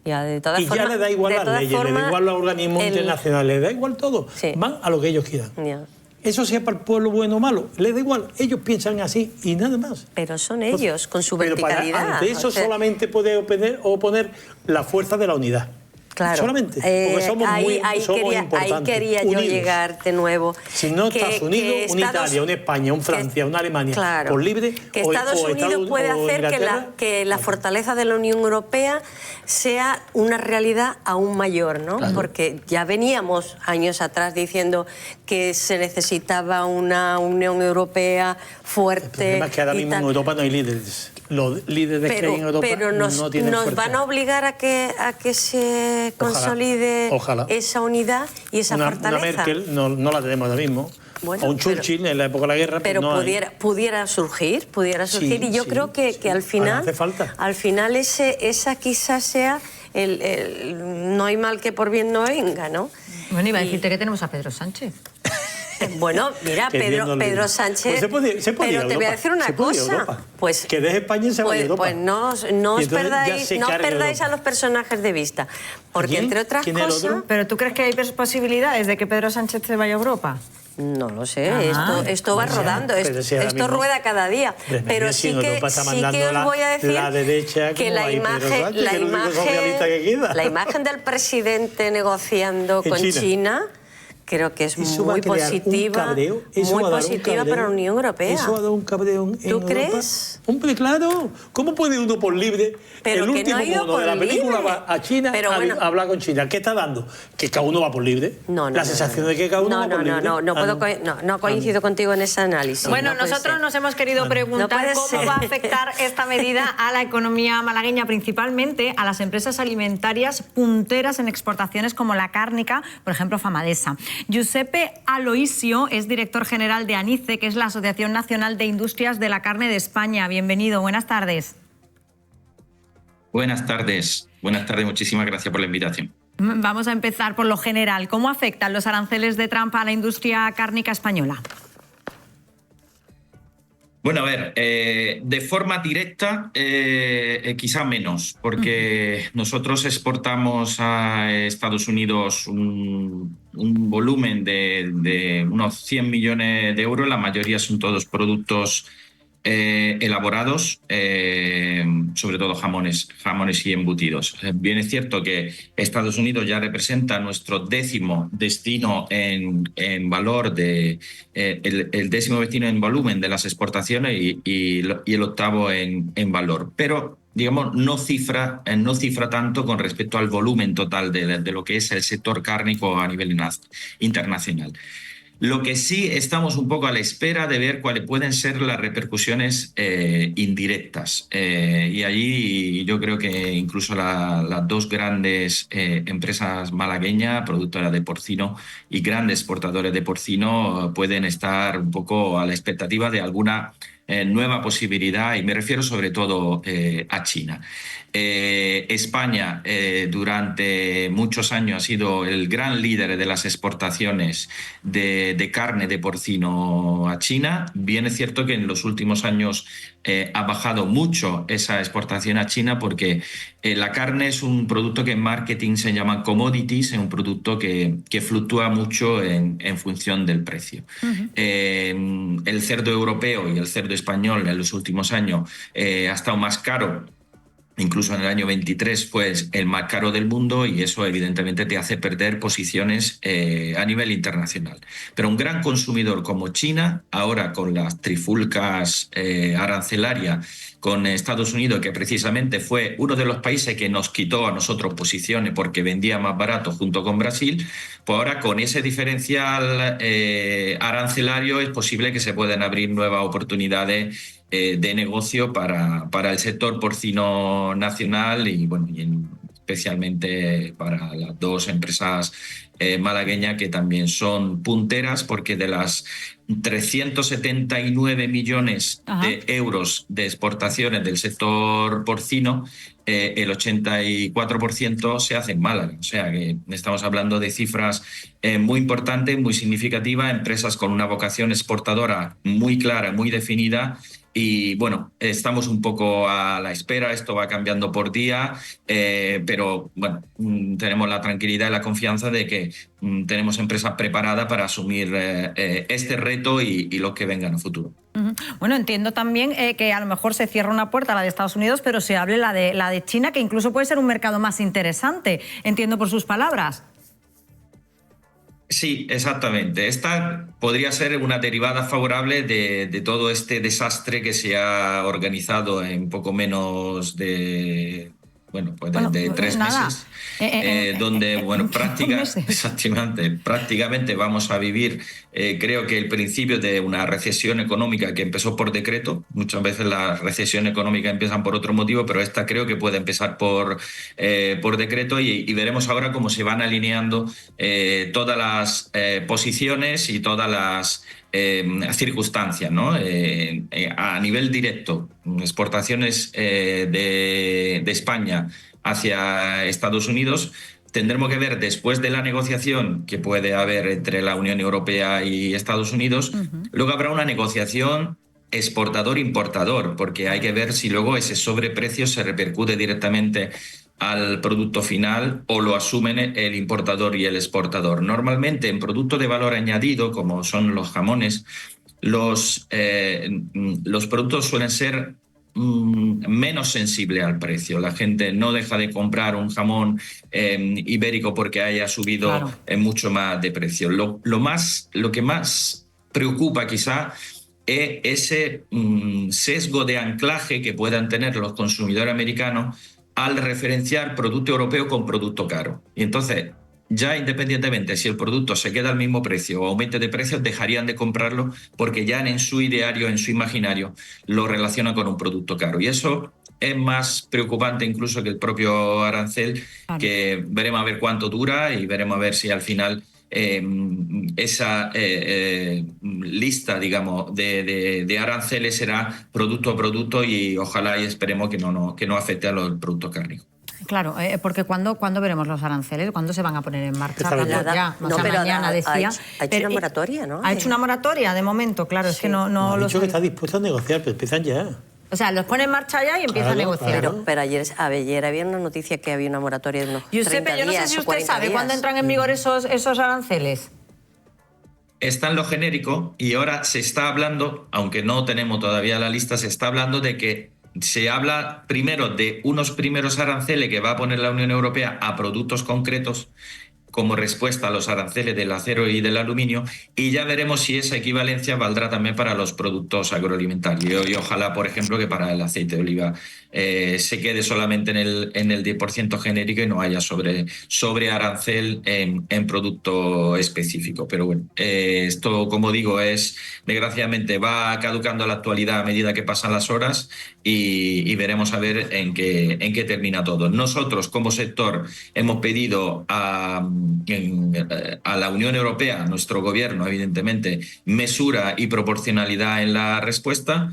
Ya, de todas y formas, ya le da igual las leyes, le da igual los organismos internacionales, le da igual todo. Sí. Van a lo que ellos quieran. Ya. Eso sea para el pueblo bueno o malo, les da igual. Ellos piensan así y nada más. Pero son ellos, con su verticalidad. Ante eso solamente puede oponer la fuerza de la unidad. Claro. Solamente. Porque somos muy importantes. Ahí quería yo llegar de nuevo. Si no Estados Unidos, una Italia, una España, una Francia, una Alemania, claro, por libre. Que Estados Unidos puede hacer que la fortaleza de la Unión Europea sea una realidad aún mayor, ¿no? Claro. Porque ya veníamos años atrás diciendo que se necesitaba una Unión Europea fuerte. El problema es que ahora mismo en Europa no hay líderes. Los líderes que hay en Europa no tienen fuerza. Nos van a obligar a que se consolide esa unidad y esa fortaleza. Una Merkel no la tenemos ahora mismo. Bueno, o un Churchill en la época de la guerra. Pero no pudiera surgir. Sí, y yo creo que al final, esa quizás sea no hay mal que por bien no venga, ¿no? Bueno, iba a decirte que tenemos a Pedro Sánchez. Bueno, mira, Pedro Sánchez... Pues se puede pero te voy a decir una cosa. Pues, que deje España y se vaya a Europa. Pues no os perdáis a los personajes de vista. Porque entre otras cosas... ¿Pero tú crees que hay posibilidades de que Pedro Sánchez se vaya a Europa? No lo sé, esto va rodando, esto rueda cada día. Pero sí que os voy a decir que la imagen del presidente negociando con China creo que es muy positiva, muy positiva para la Unión Europea. Eso va a dar un cabreo en ¿Tú Europa. crees? Hombre, claro. ¿Cómo puede uno por libre? Pero el que último no ha ido mono por de la película libre. va a China a hablar con China. ¿Qué está dando? Que cada uno va por libre. La sensación de que cada uno va por libre. No coincido contigo en ese análisis. Bueno, nosotros nos hemos querido preguntar cómo va a afectar esta medida a la economía malagueña, principalmente a las empresas alimentarias punteras en exportaciones como la cárnica, por ejemplo, Famadesa. Giuseppe Aloisio es director general de ANICE, que es la Asociación Nacional de Industrias de la Carne de España. Bienvenido, buenas tardes. Buenas tardes, muchísimas gracias por la invitación. Vamos a empezar por lo general. ¿Cómo afectan los aranceles de Trump a la industria cárnica española? Bueno, a ver, de forma directa quizá menos, porque nosotros exportamos a Estados Unidos un volumen de unos 100 millones de euros, la mayoría son todos productos elaborados, sobre todo jamones y embutidos. Bien es cierto que Estados Unidos ya representa nuestro 10º destino en valor, el 10º destino en volumen de las exportaciones y el 8º en valor. Pero digamos, no cifra tanto con respecto al volumen total de lo que es el sector cárnico a nivel internacional. Lo que sí estamos un poco a la espera de ver cuáles pueden ser las repercusiones indirectas. Y allí yo creo que incluso las dos grandes empresas malagueñas, productoras de porcino y grandes exportadores de porcino, pueden estar un poco a la expectativa de alguna nueva posibilidad, y me refiero sobre todo a China. España durante muchos años ha sido el gran líder de las exportaciones de carne de porcino a China. Bien es cierto que en los últimos años ha bajado mucho esa exportación a China, porque la carne es un producto que en marketing se llama commodities, es un producto que fluctúa mucho en función del precio. El cerdo europeo y el cerdo español en los últimos años ha estado más caro. Incluso en el año 23 fue el más caro del mundo, y eso evidentemente te hace perder posiciones a nivel internacional. Pero un gran consumidor como China, ahora con las trifulcas arancelarias con Estados Unidos, que precisamente fue uno de los países que nos quitó a nosotros posiciones porque vendía más barato junto con Brasil, pues ahora con ese diferencial arancelario es posible que se puedan abrir nuevas oportunidades de negocio para el sector porcino nacional y especialmente para las dos empresas malagueñas que también son punteras, porque de las 379 millones de euros de exportaciones del sector porcino, el 84% se hace en Málaga. O sea que estamos hablando de cifras muy importantes, muy significativas, empresas con una vocación exportadora muy clara, muy definida. Y bueno, estamos un poco a la espera, esto va cambiando por día, pero bueno, tenemos la tranquilidad y la confianza de que tenemos empresas preparadas para asumir este reto y lo que venga en el futuro. Bueno, entiendo también que a lo mejor se cierra una puerta, la de Estados Unidos, pero se abre la de China, que incluso puede ser un mercado más interesante, entiendo por sus palabras. Sí, exactamente. Esta podría ser una derivada favorable de todo este desastre que se ha organizado en poco menos de 3 meses, donde prácticamente vamos a vivir, creo que el principio de una recesión económica que empezó por decreto. Muchas veces las recesiones económicas empiezan por otro motivo, pero esta creo que puede empezar por decreto, y veremos ahora cómo se van alineando todas las posiciones y todas las circunstancias, ¿no? A nivel directo, exportaciones de España hacia Estados Unidos, tendremos que ver después de la negociación que puede haber entre la Unión Europea y Estados Unidos, luego habrá una negociación exportador-importador, porque hay que ver si luego ese sobreprecio se repercute directamente al producto final o lo asumen el importador y el exportador. Normalmente en productos de valor añadido, como son los jamones, los productos suelen ser menos sensible al precio. La gente no deja de comprar un jamón ibérico porque haya subido mucho más de precio. Lo que más preocupa quizá es ese sesgo de anclaje que puedan tener los consumidores americanos al referenciar producto europeo con producto caro. Y entonces, ya independientemente si el producto se queda al mismo precio o aumente de precio, dejarían de comprarlo porque ya en su ideario, en su imaginario, lo relacionan con un producto caro. Y eso es más preocupante incluso que el propio arancel, que veremos a ver cuánto dura y veremos a ver si al final esa lista, digamos, de aranceles será producto a producto y ojalá y esperemos que no afecte a los productos cárnicos. Claro, porque ¿cuándo veremos los aranceles? ¿Cuándo se van a poner en marcha? Ya, no, pero mañana decía. Ha hecho una moratoria, ¿no? Ha hecho una moratoria de momento, claro, es que no ha dicho que está dispuesto a negociar, pero empiezan ya. O sea, los pone en marcha ya y empieza a negociar. Pero ayer había una noticia que había una moratoria de unos 30 días. Yo no sé si usted sabe cuándo entran en vigor esos aranceles. Está en lo genérico y ahora se está hablando, aunque no tenemos todavía la lista, se está hablando de que se habla primero de unos primeros aranceles que va a poner la Unión Europea a productos concretos como respuesta a los aranceles del acero y del aluminio, y ya veremos si esa equivalencia valdrá también para los productos agroalimentarios. Y ojalá, por ejemplo, que para el aceite de oliva se quede solamente en el 10% genérico y no haya sobre arancel en producto específico. Pero bueno, esto, como digo, desgraciadamente va caducando la actualidad a medida que pasan las horas y veremos a ver en qué termina todo. Nosotros, como sector, hemos pedido a la Unión Europea, a nuestro gobierno, evidentemente, mesura y proporcionalidad en la respuesta,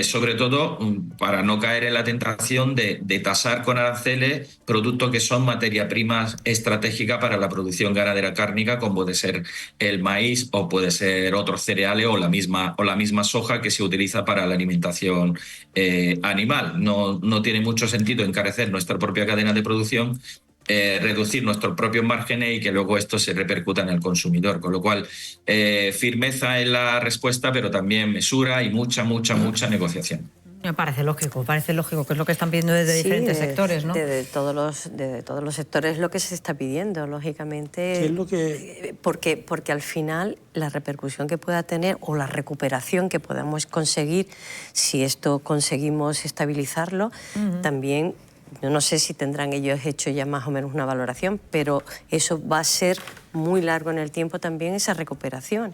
sobre todo para no caer en la tentación de tasar con aranceles productos que son materia prima estratégica para la producción ganadera cárnica, como puede ser el maíz o puede ser otros cereales o la misma soja que se utiliza para la alimentación animal. No tiene mucho sentido encarecer nuestra propia cadena de producción, reducir nuestros propios márgenes y que luego esto se repercuta en el consumidor. Con lo cual, firmeza en la respuesta, pero también mesura y mucha negociación. Me parece lógico, que es lo que están pidiendo desde diferentes sectores, ¿no? De todos los sectores lo que se está pidiendo, lógicamente. ¿Qué es lo que...? Porque al final la repercusión que pueda tener o la recuperación que podamos conseguir, si esto conseguimos estabilizarlo, también... Yo no sé si tendrán ellos hecho ya más o menos una valoración, pero eso va a ser muy largo en el tiempo también, esa recuperación.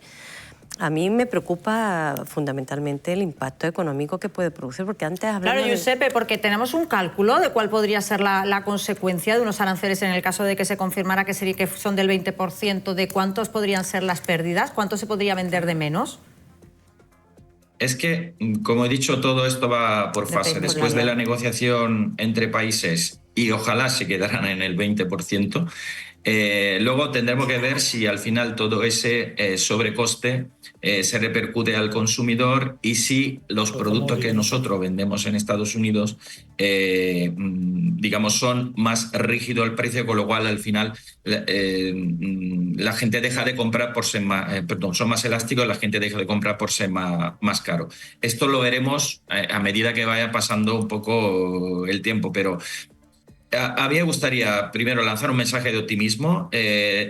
A mí me preocupa fundamentalmente el impacto económico que puede producir, porque antes hablamos... Claro, Giuseppe, porque tenemos un cálculo de cuál podría ser la consecuencia de unos aranceles en el caso de que se confirmara que son del 20%, de cuántos podrían ser las pérdidas, cuánto se podría vender de menos. Es que, como he dicho, todo esto va por fase. Después de la negociación entre países, y ojalá se quedaran en el 20%, luego tendremos que ver si al final todo ese sobrecoste se repercute al consumidor y si los productos que nosotros vendemos en Estados Unidos, digamos, son más rígidos el precio, con lo cual al final la gente deja de comprar por ser son más elásticos, la gente deja de comprar por ser más caro. Esto lo veremos a medida que vaya pasando un poco el tiempo, pero a mí me gustaría primero lanzar un mensaje de optimismo,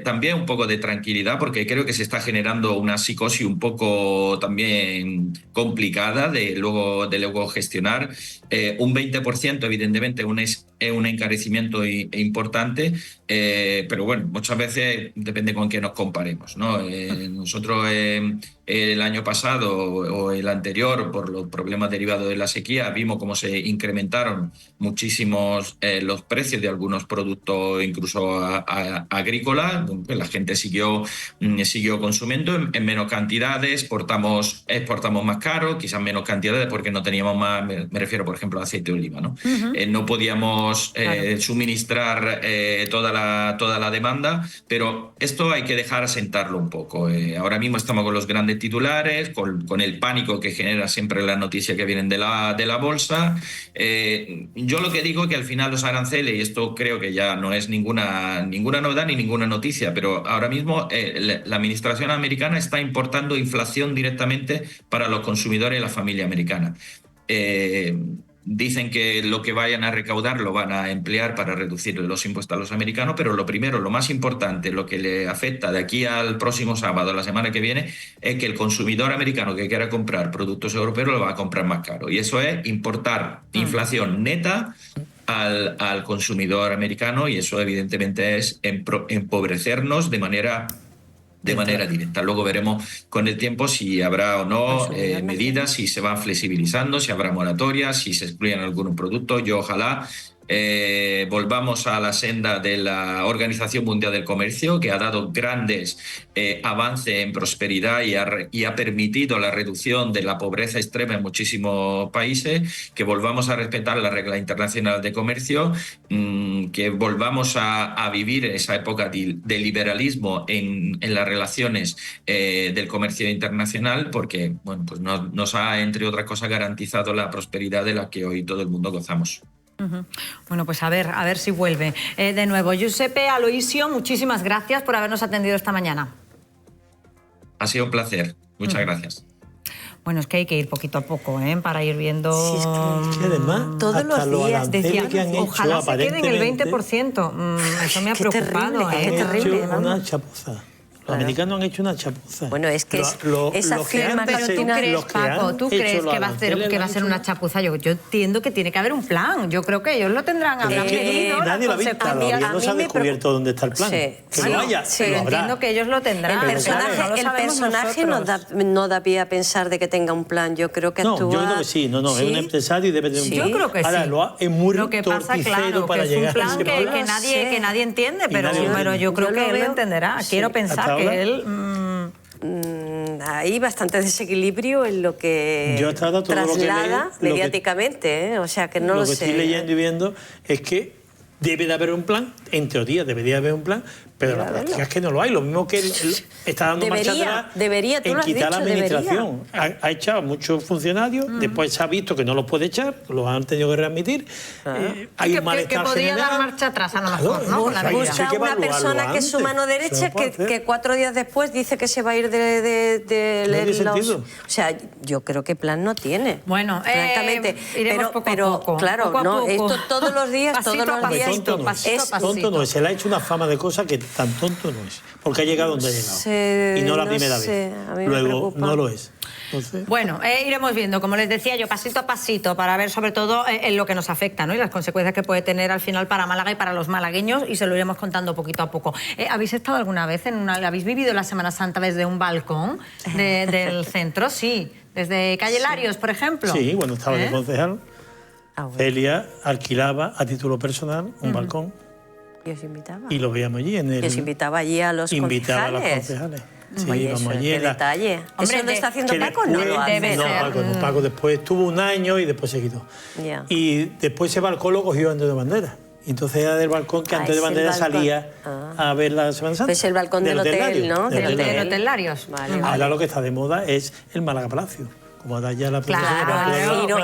también un poco de tranquilidad, porque creo que se está generando una psicosis un poco también complicada de luego gestionar. Un 20% evidentemente es un encarecimiento importante, pero bueno, muchas veces depende con qué nos comparemos, ¿no? Nosotros el año pasado o el anterior, por los problemas derivados de la sequía, vimos cómo se incrementaron muchísimos los precios de algunos productos, incluso agrícolas. La gente siguió consumiendo en menos cantidades, exportamos más caro, quizás menos cantidades porque no teníamos más, me refiero por ejemplo al aceite de oliva, ¿no? No podíamos suministrar toda la demanda, pero esto hay que dejar asentarlo un poco. Ahora mismo estamos con los grandes titulares, con el pánico que genera siempre las noticias que vienen de la bolsa. Yo lo que digo es que al final los aranceles, y esto creo que ya no es ninguna novedad ni ninguna noticia, pero ahora mismo la administración americana está importando inflación directamente para los consumidores y la familia americana. Dicen que lo que vayan a recaudar lo van a emplear para reducir los impuestos a los americanos, pero lo primero, lo más importante, lo que le afecta de aquí al próximo sábado, la semana que viene, es que el consumidor americano que quiera comprar productos europeos lo va a comprar más caro. Y eso es importar inflación neta al consumidor americano, y eso evidentemente es empobrecernos de manera directa. Luego veremos con el tiempo si habrá o no medidas, si se van flexibilizando, si habrá moratorias, si se excluyen algunos productos. Yo ojalá volvamos a la senda de la Organización Mundial del Comercio, que ha dado grandes avances en prosperidad y ha permitido la reducción de la pobreza extrema en muchísimos países, que volvamos a respetar la regla internacional de comercio, que volvamos a vivir esa época de liberalismo en las relaciones del comercio internacional, porque bueno, pues nos ha, entre otras cosas, garantizado la prosperidad de la que hoy todo el mundo gozamos. Bueno, pues a ver si vuelve. De nuevo, Giuseppe Aloisio, muchísimas gracias por habernos atendido esta mañana. Ha sido un placer. Muchas gracias. Bueno, es que hay que ir poquito a poco, para ir viendo... Sí, es que además, todos los días decían, que han hecho, ojalá se queden el 20%. Eso me ha preocupado. Qué terrible, una chapuza. Los americanos han hecho una chapuza. Bueno, es que esa firma pero tú crees, Paco, ¿tú crees que va a ser una chapuza? Yo entiendo que tiene que haber un plan. Yo creo que ellos lo tendrán. Habrán medido nadie lo ha visto todavía. No se ha descubierto dónde está el plan. Que lo haya. Pero entiendo que ellos lo tendrán. El personaje no da pie a pensar de que tenga un plan. Yo creo que actúa... No, yo creo que sí. No, es un empresario y debe tener un plan. Yo creo que sí. Ahora, es muy torticero para llegar a ese plan. Es un plan que nadie entiende, pero yo creo que él lo entenderá. Quiero pensar que él... Hay bastante desequilibrio en lo que traslada mediáticamente, o sea que no lo sé. Lo que estoy leyendo y viendo es que debe de haber un plan, en teoría debería haber un plan, pero la práctica es que no lo hay. Lo mismo que está dando marcha atrás en quitar la administración. Ha echado muchos funcionarios, después se ha visto que no los puede echar, los han tenido que readmitir. Hay un malestar que podría general. dar marcha atrás a lo mejor, ¿no? Busca una persona que es su mano derecha que 4 días después dice que se va a ir de los... O sea, yo creo que plan no tiene. Bueno, francamente. Iremos poco a poco. Claro, no, esto todos los días, tonto no es. Se le ha hecho una fama de cosas que tan tonto no es, porque ha llegado donde ha llegado y no la primera vez. Luego no lo es. Entonces... Bueno, iremos viendo, como les decía yo, pasito a pasito, para ver sobre todo en lo que nos afecta, ¿no? Y las consecuencias que puede tener al final para Málaga y para los malagueños, y se lo iremos contando poquito a poco. ¿Habéis estado alguna vez habéis vivido la Semana Santa desde un balcón del centro? Sí, desde Calle Larios, por ejemplo. Sí, cuando estaba de concejal, Celia alquilaba a título personal un balcón. Y os invitaba. Y lo veíamos allí en el... Y os invitaba allí a los concejales. Invitaba a los concejales. Sí, oye, vamos allí. Qué detalle. Hombre, ¿eso no está haciendo Paco? No lo hace. No, Paco después estuvo un año y después se quitó. Y después ese balcón lo cogió Antonio de Bandera. Y entonces era del balcón que Antonio de Bandera salía a ver la Semana Santa. Es el balcón del hotel, ¿no? Del Hotel Larios. Ahora lo que está de moda es el Málaga Palacio. Como da ya la el giro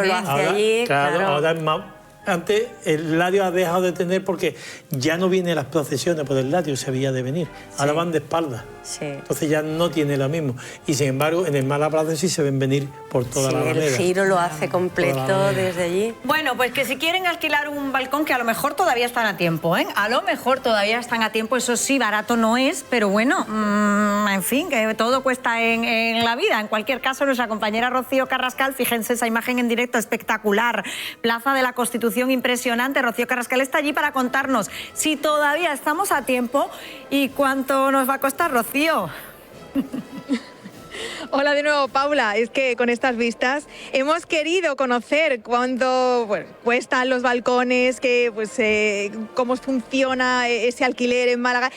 lo hace allí. Claro, ahora es más... Antes el Lario ha dejado de tener porque ya no vienen las procesiones por el Lario, se veía de venir. Ahora van de espaldas. Entonces ya no tiene lo mismo. Y sin embargo, en el Málaga Plaza sí se ven venir por toda la Alameda. El giro lo hace completo desde allí. Bueno, pues que si quieren alquilar un balcón, que a lo mejor todavía están a tiempo, A lo mejor todavía están a tiempo, eso sí, barato no es, pero bueno, en fin, que todo cuesta en la vida. En cualquier caso, nuestra compañera Rocío Carrascal, fíjense esa imagen en directo espectacular, Plaza de la Constitución impresionante. Rocío Carrascal está allí para contarnos si todavía estamos a tiempo y cuánto nos va a costar, Rocío. Hola de nuevo, Paula. Es que con estas vistas hemos querido conocer cuánto cuestan los balcones, cómo funciona ese alquiler en Málaga.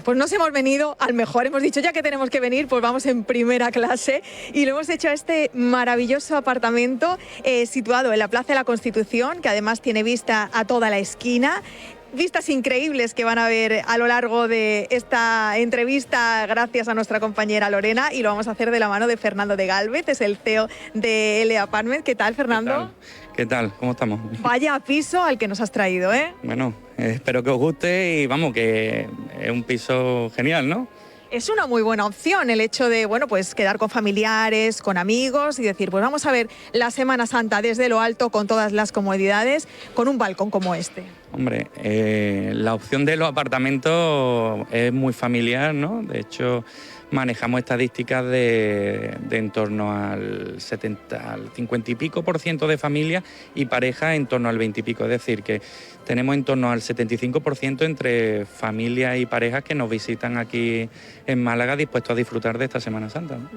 Pues nos hemos venido al mejor, hemos dicho ya que tenemos que venir, pues vamos en primera clase y lo hemos hecho a este maravilloso apartamento situado en la Plaza de la Constitución, que además tiene vista a toda la esquina. Vistas increíbles que van a ver a lo largo de esta entrevista gracias a nuestra compañera Lorena, y lo vamos a hacer de la mano de Fernando de Gálvez, es el CEO de L.A. Apartments. ¿Qué tal, Fernando? ¿Qué tal? ¿Cómo estamos? Vaya piso al que nos has traído, ¿eh? Bueno, espero que os guste y vamos, que es un piso genial, ¿no? Es una muy buena opción el hecho de, bueno, pues quedar con familiares, con amigos y decir, pues vamos a ver la Semana Santa desde lo alto con todas las comodidades, con un balcón como este. Hombre, la opción de los apartamentos es muy familiar, ¿no? De hecho, manejamos estadísticas de en torno al 50 y pico % de familias y parejas en torno al 20 y pico. Es decir, que tenemos en torno al 75% entre familias y parejas que nos visitan aquí en Málaga dispuestos a disfrutar de esta Semana Santa, ¿no?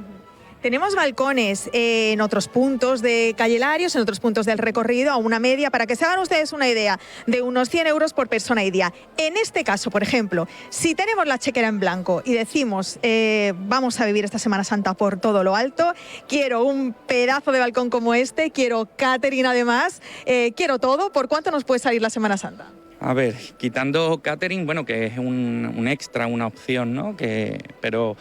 Tenemos balcones en otros puntos de Calle Larios, en otros puntos del recorrido, a una media, para que se hagan ustedes una idea, de unos 100 euros por persona y día. En este caso, por ejemplo, si tenemos la chequera en blanco y decimos, vamos a vivir esta Semana Santa por todo lo alto, quiero un pedazo de balcón como este, quiero catering además, quiero todo, ¿por cuánto nos puede salir la Semana Santa? A ver, quitando catering, bueno, que es un extra, una opción, ¿no? Pero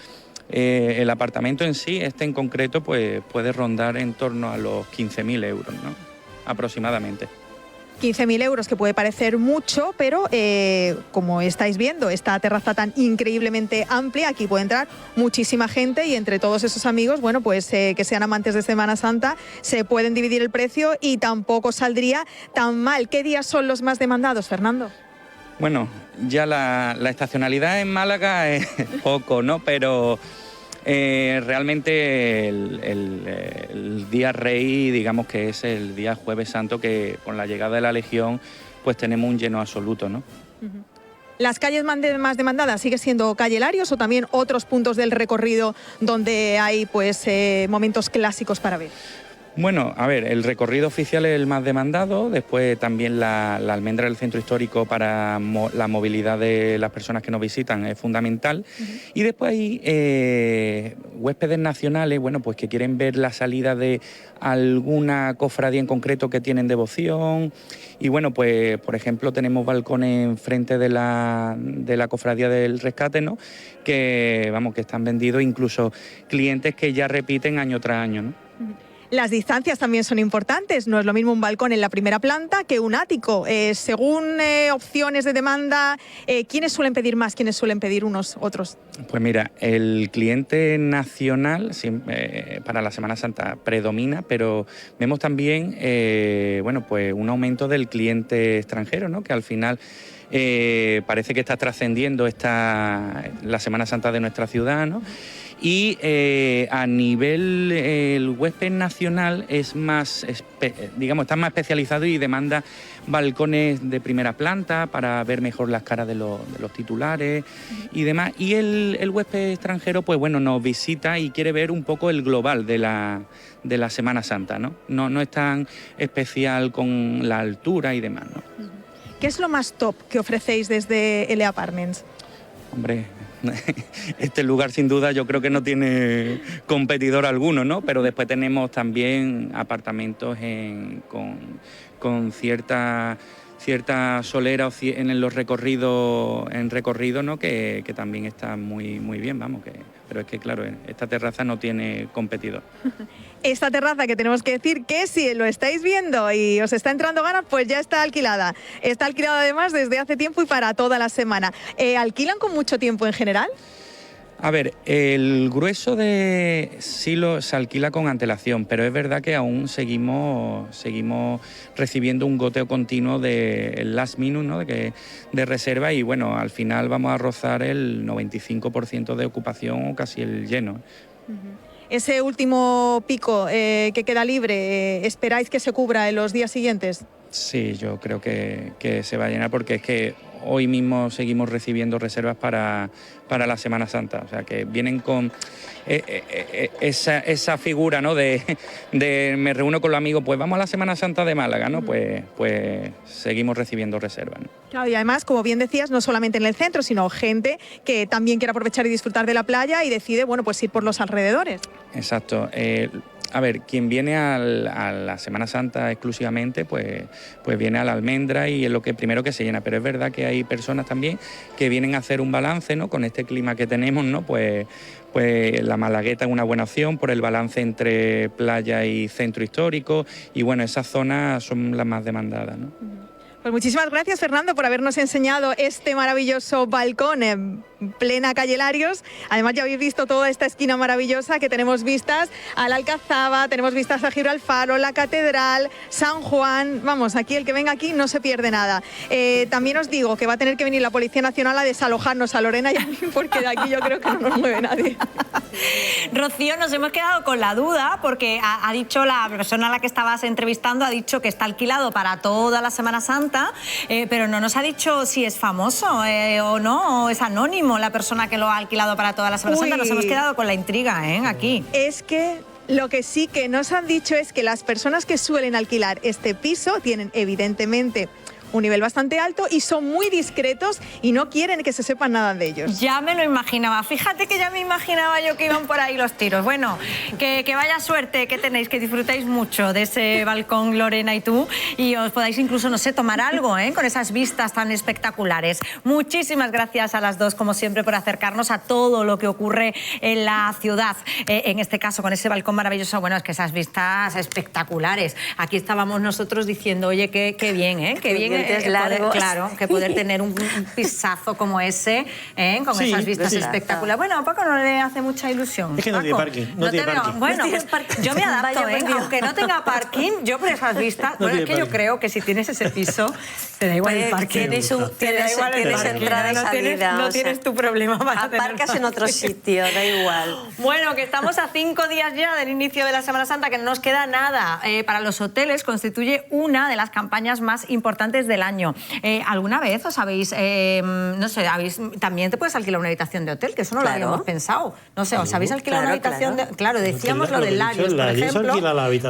el apartamento en sí, este en concreto, pues puede rondar en torno a los 15.000 euros, ¿no? Aproximadamente. 15.000 euros, que puede parecer mucho, pero como estáis viendo, esta terraza tan increíblemente amplia, aquí puede entrar muchísima gente y entre todos esos amigos, bueno, pues que sean amantes de Semana Santa, se pueden dividir el precio y tampoco saldría tan mal. ¿Qué días son los más demandados, Fernando? Bueno, ya la estacionalidad en Málaga es poco, ¿no? Pero realmente el día rey, digamos que es el día Jueves Santo, que con la llegada de la Legión pues tenemos un lleno absoluto, ¿no? ¿Las calles más demandadas sigue siendo Calle Larios o también otros puntos del recorrido donde hay pues momentos clásicos para ver? Bueno, a ver, el recorrido oficial es el más demandado, después también la almendra del centro histórico para la movilidad de las personas que nos visitan es fundamental. Y después hay huéspedes nacionales, bueno, pues que quieren ver la salida de alguna cofradía en concreto que tienen devoción. Y bueno, pues por ejemplo tenemos balcones enfrente de la cofradía del Rescate, ¿no? Que vamos, que están vendidos, incluso clientes que ya repiten año tras año, ¿no? Las distancias también son importantes, no es lo mismo un balcón en la primera planta que un ático. Según opciones de demanda, ¿quiénes suelen pedir más, quiénes suelen pedir unos otros? Pues mira, el cliente nacional para la Semana Santa predomina, pero vemos también bueno, pues un aumento del cliente extranjero, ¿no? Que al final parece que está trascendiendo la Semana Santa de nuestra ciudad, ¿no? Y a nivel el huésped nacional es más, digamos, está más especializado y demanda balcones de primera planta para ver mejor las caras de los titulares y demás. Y el huésped extranjero, pues bueno, nos visita y quiere ver un poco el global de la Semana Santa, ¿no? No es tan especial con la altura y demás, ¿no? ¿Qué es lo más top que ofrecéis desde LA Apartments? Hombre, este lugar sin duda yo creo que no tiene competidor alguno, ¿no? Pero después tenemos también apartamentos con cierta solera en los recorridos, ¿no? Que también está muy bien, vamos, pero es que claro, esta terraza no tiene competidor. Esta terraza, que tenemos que decir que si lo estáis viendo y os está entrando ganas, pues ya está alquilada. Está alquilada además desde hace tiempo y para toda la semana. ¿Alquilan con mucho tiempo en general? A ver, el grueso sí se alquila con antelación, pero es verdad que aún seguimos recibiendo un goteo continuo del last minute, ¿no? de reserva, y bueno, al final vamos a rozar el 95% de ocupación o casi el lleno. Ese último pico que queda libre, ¿esperáis que se cubra en los días siguientes? Sí, yo creo que se va a llenar, porque es que hoy mismo seguimos recibiendo reservas para la Semana Santa. O sea, que vienen con esa figura, ¿no? de me reúno con los amigos, pues vamos a la Semana Santa de Málaga, ¿no? Pues seguimos recibiendo reservas, ¿no? Claro, y además, como bien decías, no solamente en el centro, sino gente que también quiere aprovechar y disfrutar de la playa y decide, bueno, pues ir por los alrededores. Exacto. A ver, quien viene a la Semana Santa exclusivamente, pues viene a la Almendra y es lo primero que se llena. Pero es verdad que hay personas también que vienen a hacer un balance, ¿no? Con este clima que tenemos, ¿no? Pues la Malagueta es una buena opción por el balance entre playa y centro histórico, y bueno, esas zonas son las más demandadas, ¿no? Pues muchísimas gracias, Fernando, por habernos enseñado este maravilloso balcón. plena calle Larios. Además ya habéis visto toda esta esquina maravillosa que tenemos vistas a la Alcazaba, tenemos vistas a Gibraltar, la Catedral, San Juan. Vamos, aquí el que venga aquí no se pierde nada. También os digo que va a tener que venir la Policía Nacional a desalojarnos a Lorena y a mí, porque de aquí yo creo que no nos mueve nadie. Rocío, nos hemos quedado con la duda porque ha dicho la persona a la que estabas entrevistando, ha dicho que está alquilado para toda la Semana Santa, pero no nos ha dicho si es famoso o no, o es anónimo la persona que lo ha alquilado para toda la Semana Santa. Nos hemos quedado con la intriga, aquí. Es que lo que sí que nos han dicho es que las personas que suelen alquilar este piso tienen evidentemente un nivel bastante alto y son muy discretos y no quieren que se sepa nada de ellos. Ya me lo imaginaba. Fíjate que ya me imaginaba yo que iban por ahí los tiros. Bueno, que vaya suerte que tenéis, que disfrutéis mucho de ese balcón, Lorena y tú, y os podáis incluso, no sé, tomar algo, con esas vistas tan espectaculares. Muchísimas gracias a las dos, como siempre, por acercarnos a todo lo que ocurre en la ciudad. En este caso, con ese balcón maravilloso, bueno, es que esas vistas espectaculares. Aquí estábamos nosotros diciendo, oye, qué bien, qué bien. Claro, que poder tener un pisazo como ese, con esas vistas espectaculares. Bueno, a Paco no le hace mucha ilusión. Es que no tiene parking. No tiene parking. Bueno, pues yo me adapto, aunque no tenga parking, yo por esas vistas, bueno, es que yo creo que si tienes ese piso, te da igual el parking. Tienes entrada y salida. No tienes tu problema para aparcas en otro sitio, da igual. Bueno, que estamos a 5 días ya del inicio de la Semana Santa, que no nos queda nada. Para los hoteles constituye una de las campañas más importantes del año. ¿Alguna vez os habéis, no sé, también te puedes alquilar una habitación de hotel, que eso no lo habíamos pensado? No sé, ¿os habéis alquilado una habitación de...? Claro, decíamos lo del Larios, por ejemplo,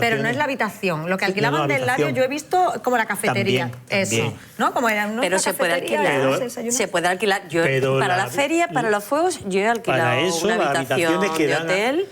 pero no es la habitación. Lo que alquilaban del Larios yo he visto como la cafetería. Eso, ¿no? Como era una pero se puede alquilar. Se puede alquilar. Yo para la feria, para los fuegos, yo he alquilado una habitación de hotel.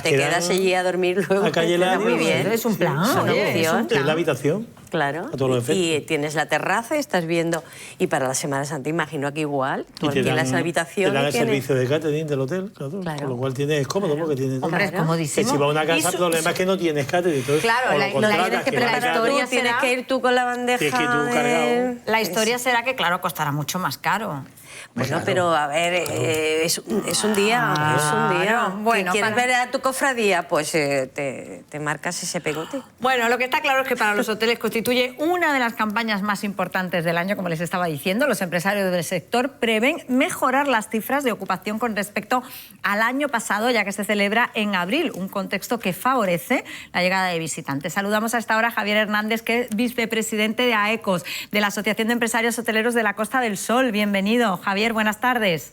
Te quedas allí a dormir luego. A calle Larios, muy bien. Es un plan. Es la habitación. Claro, y tienes la terraza, estás viendo, y para la Semana Santa imagino que igual, tú alquilas la habitación. Te dan el servicio de catering del hotel, claro. Con lo cual es cómodo porque tienes... Hombre, es comodísimo. Que si vas a una casa, el problema es que no tienes catering. Claro, la historia tienes que ir tú con la bandeja. La historia será que, claro, costará mucho más caro. Bueno, pero a ver, es un día, es un día. Bueno, ¿quieres ver a tu cofradía? Pues te marcas ese pegote. Bueno, lo que está claro es que para los hoteles constituye una de las campañas más importantes del año, como les estaba diciendo. Los empresarios del sector prevén mejorar las cifras de ocupación con respecto al año pasado, ya que se celebra en abril, un contexto que favorece la llegada de visitantes. Saludamos a esta hora a Javier Hernández, que es vicepresidente de AECOS, de la Asociación de Empresarios Hoteleros de la Costa del Sol. Bienvenido, Javier, buenas tardes.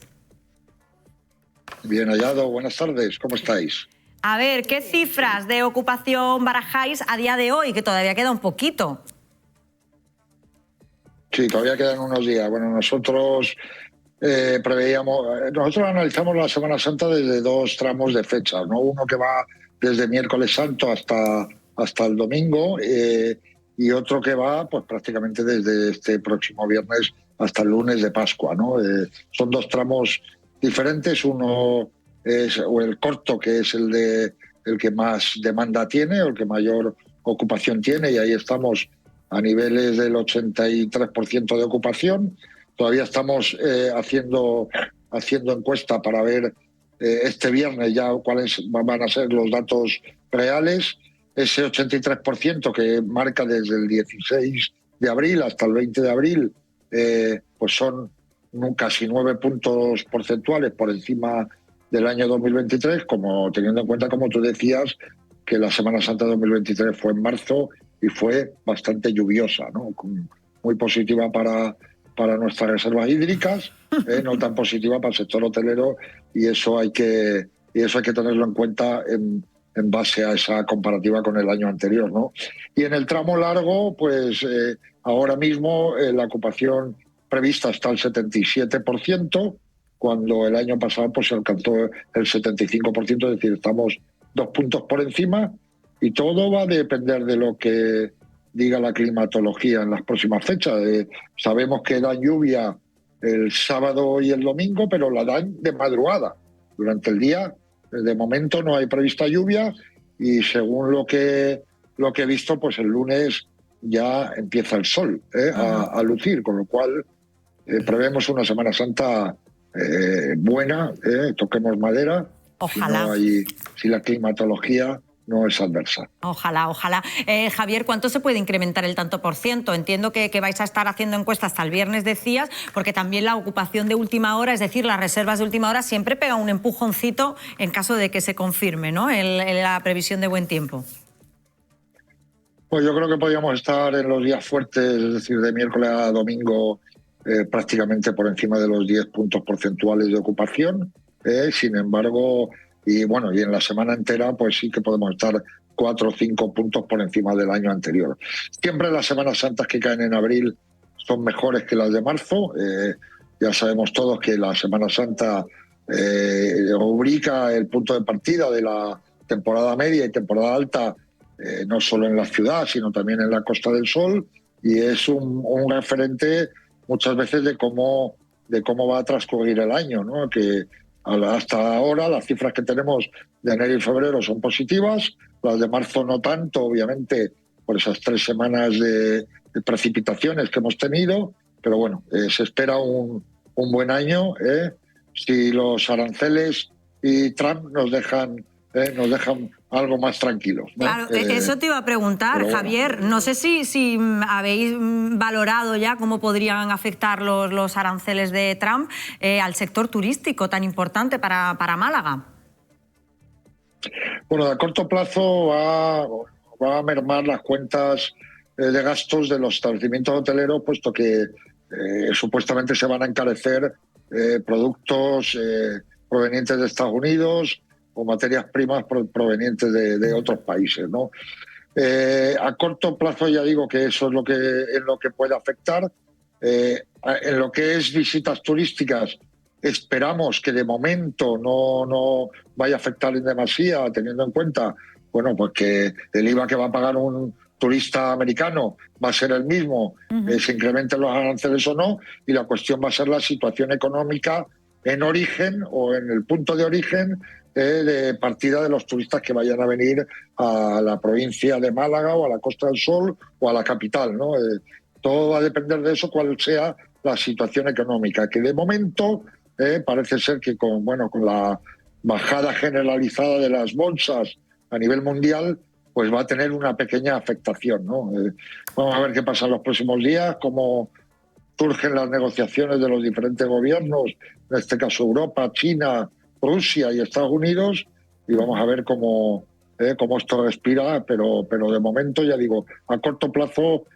Bien hallado, buenas tardes, ¿cómo estáis? A ver, ¿qué cifras de ocupación barajáis a día de hoy? Que todavía queda un poquito. Sí, todavía quedan unos días. Bueno, nosotros nosotros analizamos la Semana Santa desde 2 tramos de fechas, ¿no? Uno que va desde miércoles santo hasta el domingo y otro que va pues prácticamente desde este próximo viernes hasta el lunes de Pascua, ¿no? Son 2 tramos diferentes. Uno es el corto, que es el que más demanda tiene, o el que mayor ocupación tiene, y ahí estamos a niveles del 83% de ocupación. Todavía estamos haciendo encuesta para ver este viernes ya cuáles van a ser los datos reales. Ese 83% que marca desde el 16 de abril hasta el 20 de abril, pues son casi 9 puntos porcentuales por encima del año 2023, como teniendo en cuenta, como tú decías, que la Semana Santa 2023 fue en marzo y fue bastante lluviosa, ¿no? Muy positiva para nuestras reservas hídricas, no tan positiva para el sector hotelero, y eso hay que tenerlo en cuenta en base a esa comparativa con el año anterior, ¿no? Y en el tramo largo, pues ahora mismo la ocupación prevista está al 77%, cuando el año pasado pues se alcanzó el 75%, es decir, estamos 2 puntos por encima, y todo va a depender de lo que diga la climatología en las próximas fechas. Sabemos que dan lluvia el sábado y el domingo, pero la dan de madrugada. Durante el día, de momento, no hay prevista lluvia, y según lo que he visto, pues el lunes ya empieza el sol a lucir, con lo cual prevemos una Semana Santa buena, toquemos madera. Ojalá. Si la climatología no es adversa. Ojalá, ojalá. Javier, ¿cuánto se puede incrementar el tanto por ciento? Entiendo que vais a estar haciendo encuestas hasta el viernes, decías, porque también la ocupación de última hora, es decir, las reservas de última hora, siempre pega un empujoncito en caso de que se confirme, ¿no?, la previsión de buen tiempo. Pues yo creo que podríamos estar en los días fuertes, es decir, de miércoles a domingo, prácticamente por encima de los 10 puntos porcentuales de ocupación. Sin embargo, y en la semana entera, pues sí que podemos estar 4 o 5 puntos por encima del año anterior. Siempre las Semanas Santas que caen en abril son mejores que las de marzo. Ya sabemos todos que la Semana Santa rubrica el punto de partida de la temporada media y temporada alta, no solo en la ciudad, sino también en la Costa del Sol, y es un referente muchas veces de cómo va a transcurrir el año, ¿no? Que hasta ahora las cifras que tenemos de enero y febrero son positivas, las de marzo no tanto, obviamente, por esas 3 semanas de precipitaciones que hemos tenido, pero bueno, se espera un buen año, si los aranceles y Trump nos dejan algo más tranquilos, ¿no? Claro, eso te iba a preguntar, Javier. No sé si habéis valorado ya cómo podrían afectar los aranceles de Trump al sector turístico tan importante para Málaga. Bueno, a corto plazo va a mermar las cuentas de gastos de los establecimientos hoteleros, puesto que supuestamente se van a encarecer productos provenientes de Estados Unidos o materias primas provenientes de otros países, ¿no? A corto plazo ya digo que eso es lo que puede afectar. En lo que es visitas turísticas, esperamos que de momento no vaya a afectar en demasía, teniendo en cuenta, pues que el IVA que va a pagar un turista americano va a ser el mismo, se incrementen los aranceles o no, y la cuestión va a ser la situación económica en origen o en el punto de origen de partida de los turistas que vayan a venir a la provincia de Málaga o a la Costa del Sol o a la capital, ¿no? Todo va a depender de eso, cuál sea la situación económica, que de momento parece ser que con la bajada generalizada de las bolsas a nivel mundial, pues va a tener una pequeña afectación, ¿no? Vamos a ver qué pasa en los próximos días, cómo surgen las negociaciones de los diferentes gobiernos, en este caso Europa, China, Rusia y Estados Unidos, y vamos a ver cómo esto respira, pero de momento, ya digo, a corto plazo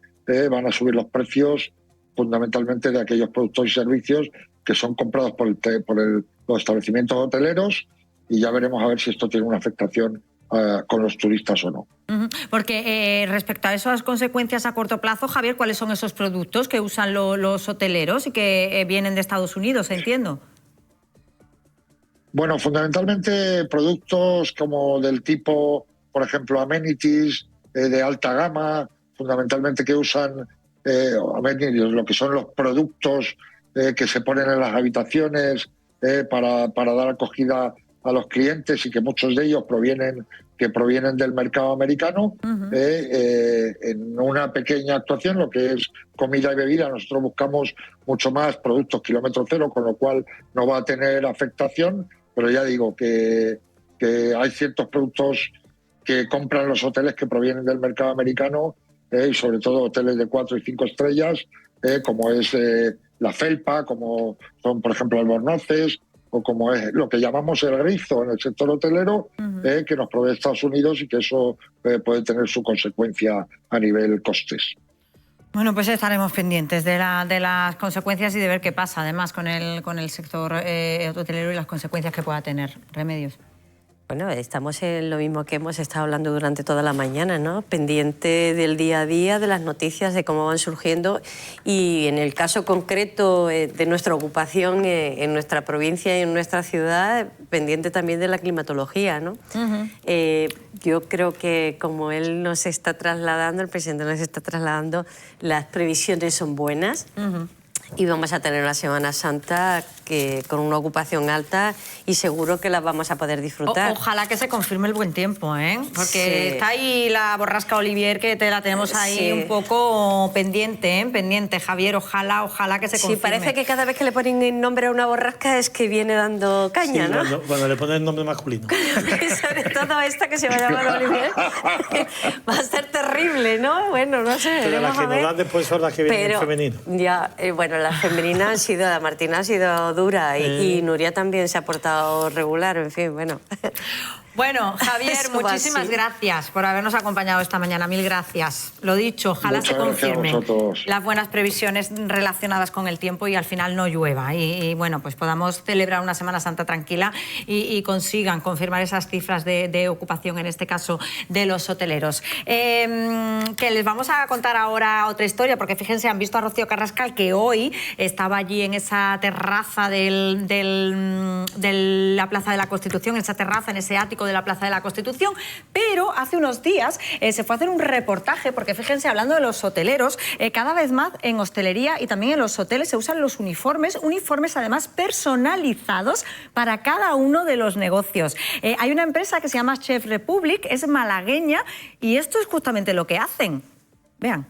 van a subir los precios fundamentalmente de aquellos productos y servicios que son comprados por los establecimientos hoteleros, y ya veremos a ver si esto tiene una afectación con los turistas o no. Porque respecto a esas consecuencias a corto plazo, Javier, ¿cuáles son esos productos que usan los hoteleros y que vienen de Estados Unidos, entiendo? Bueno, fundamentalmente productos como del tipo, por ejemplo, amenities de alta gama, fundamentalmente que usan amenities, lo que son los productos que se ponen en las habitaciones para dar acogida a los clientes, y que muchos de ellos provienen del mercado americano. En una pequeña actuación, lo que es comida y bebida, nosotros buscamos mucho más productos kilómetro cero, con lo cual no va a tener afectación, pero ya digo que hay ciertos productos que compran los hoteles que provienen del mercado americano, y sobre todo hoteles de 4 y 5 estrellas, como es la felpa, como son, por ejemplo, Albornoces, o como es lo que llamamos el rizo en el sector hotelero, que nos provee Estados Unidos, y que eso puede tener su consecuencia a nivel costes. Bueno, pues estaremos pendientes de las consecuencias y de ver qué pasa, además, con el sector hotelero y las consecuencias que pueda tener. Remedios. Bueno, estamos en lo mismo que hemos estado hablando durante toda la mañana, ¿no? Pendiente del día a día, de las noticias, de cómo van surgiendo, y en el caso concreto de nuestra ocupación en nuestra provincia y en nuestra ciudad, pendiente también de la climatología, ¿no? Yo creo que, como él nos está trasladando, el presidente nos está trasladando, las previsiones son buenas. y vamos a tener una Semana Santa con una ocupación alta y seguro que la vamos a poder disfrutar. Ojalá que se confirme el buen tiempo, ¿eh? Porque está ahí la borrasca Olivier, que te la tenemos ahí un poco pendiente, ¿eh? Pendiente, Javier, ojalá que se confirme. Sí, parece que cada vez que le ponen el nombre a una borrasca es que viene dando caña, sí, ¿no? Cuando le ponen el nombre masculino. Sobre todo esta que se va a llamar Olivier, va a ser terrible, ¿no? Bueno, no sé. Pero las que nos dan después son las que vienen en femenino. Ya, bueno, la femenina han sido, la Martina ha sido dura y Nuria también se ha portado regular, en fin, bueno. Bueno, Javier, muchísimas gracias por habernos acompañado esta mañana. Mil gracias. Lo dicho, ojalá se confirmen las buenas previsiones relacionadas con el tiempo y al final no llueva. Y bueno, pues podamos celebrar una Semana Santa tranquila y consigan confirmar esas cifras de ocupación, en este caso de los hoteleros. Que les vamos a contar ahora otra historia, porque fíjense, han visto a Rocío Carrascal, que hoy estaba allí en esa terraza de la Plaza de la Constitución, en esa terraza, en ese ático de la Plaza de la Constitución, pero hace unos días se fue a hacer un reportaje, porque fíjense, hablando de los hoteleros, cada vez más en hostelería y también en los hoteles se usan los uniformes además personalizados para cada uno de los negocios. Hay una empresa que se llama Chef Republic, es malagueña, y esto es justamente lo que hacen. Vean.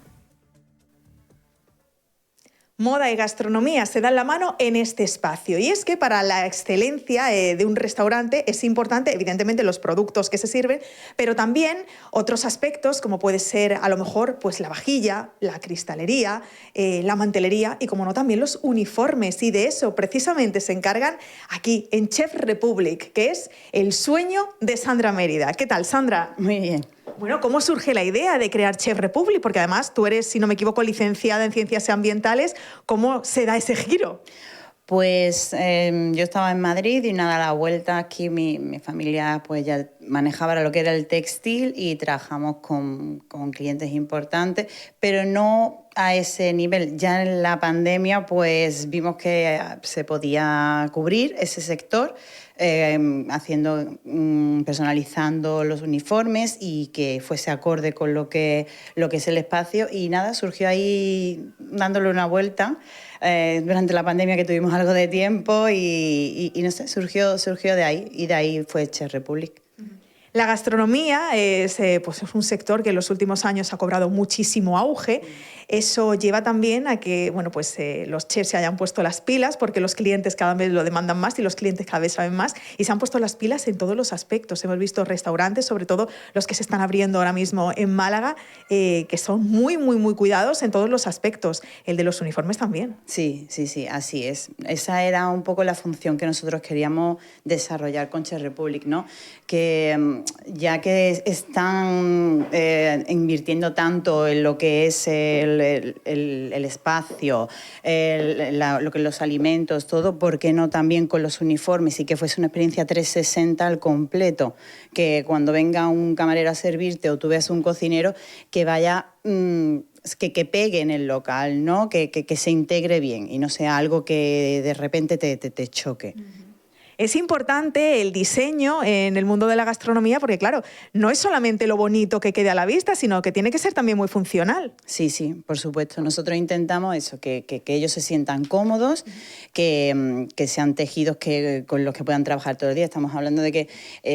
Moda y gastronomía se dan la mano en este espacio. Y es que para la excelencia de un restaurante es importante, evidentemente, los productos que se sirven, pero también otros aspectos, como puede ser, a lo mejor, pues la vajilla, la cristalería, la mantelería y, como no, también los uniformes. Y de eso precisamente se encargan aquí, en Chef Republic, que es el sueño de Sandra Mérida. ¿Qué tal, Sandra? Muy bien. Bueno, ¿cómo surge la idea de crear Chef Republic? Porque además tú eres, si no me equivoco, licenciada en Ciencias Ambientales. ¿Cómo se da ese giro? Pues yo estaba en Madrid y nada, a la vuelta aquí mi familia pues ya manejaba lo que era el textil y trabajamos con clientes importantes, pero no a ese nivel. Ya en la pandemia pues vimos que se podía cubrir ese sector, personalizando los uniformes y que fuese acorde con lo que es el espacio, y nada, surgió ahí dándole una vuelta durante la pandemia, que tuvimos algo de tiempo y no sé, surgió de ahí, y de ahí fue Chef Republic. La gastronomía es un sector que en los últimos años ha cobrado muchísimo auge. Eso lleva también a que los chefs se hayan puesto las pilas, porque los clientes cada vez lo demandan más y los clientes cada vez saben más, y se han puesto las pilas en todos los aspectos. Hemos visto restaurantes, sobre todo los que se están abriendo ahora mismo en Málaga, que son muy, muy, muy cuidados en todos los aspectos. El de los uniformes también. Sí, así es. Esa era un poco la función que nosotros queríamos desarrollar con Chef Republic, ¿no? Que ya que están invirtiendo tanto en lo que es el espacio, lo que los alimentos, todo, ¿por qué no también con los uniformes? Y que fuese una experiencia 360 al completo, que cuando venga un camarero a servirte o tú veas un cocinero, que vaya... Que pegue en el local, ¿no? Que se integre bien y no sea algo que de repente te choque. Es importante el diseño en el mundo de la gastronomía, porque claro, no es solamente lo bonito que quede a la vista, sino que tiene que ser también muy funcional. Sí, por supuesto. Nosotros intentamos eso, que ellos se sientan cómodos, que sean tejidos con los que puedan trabajar todo el día. Estamos hablando de que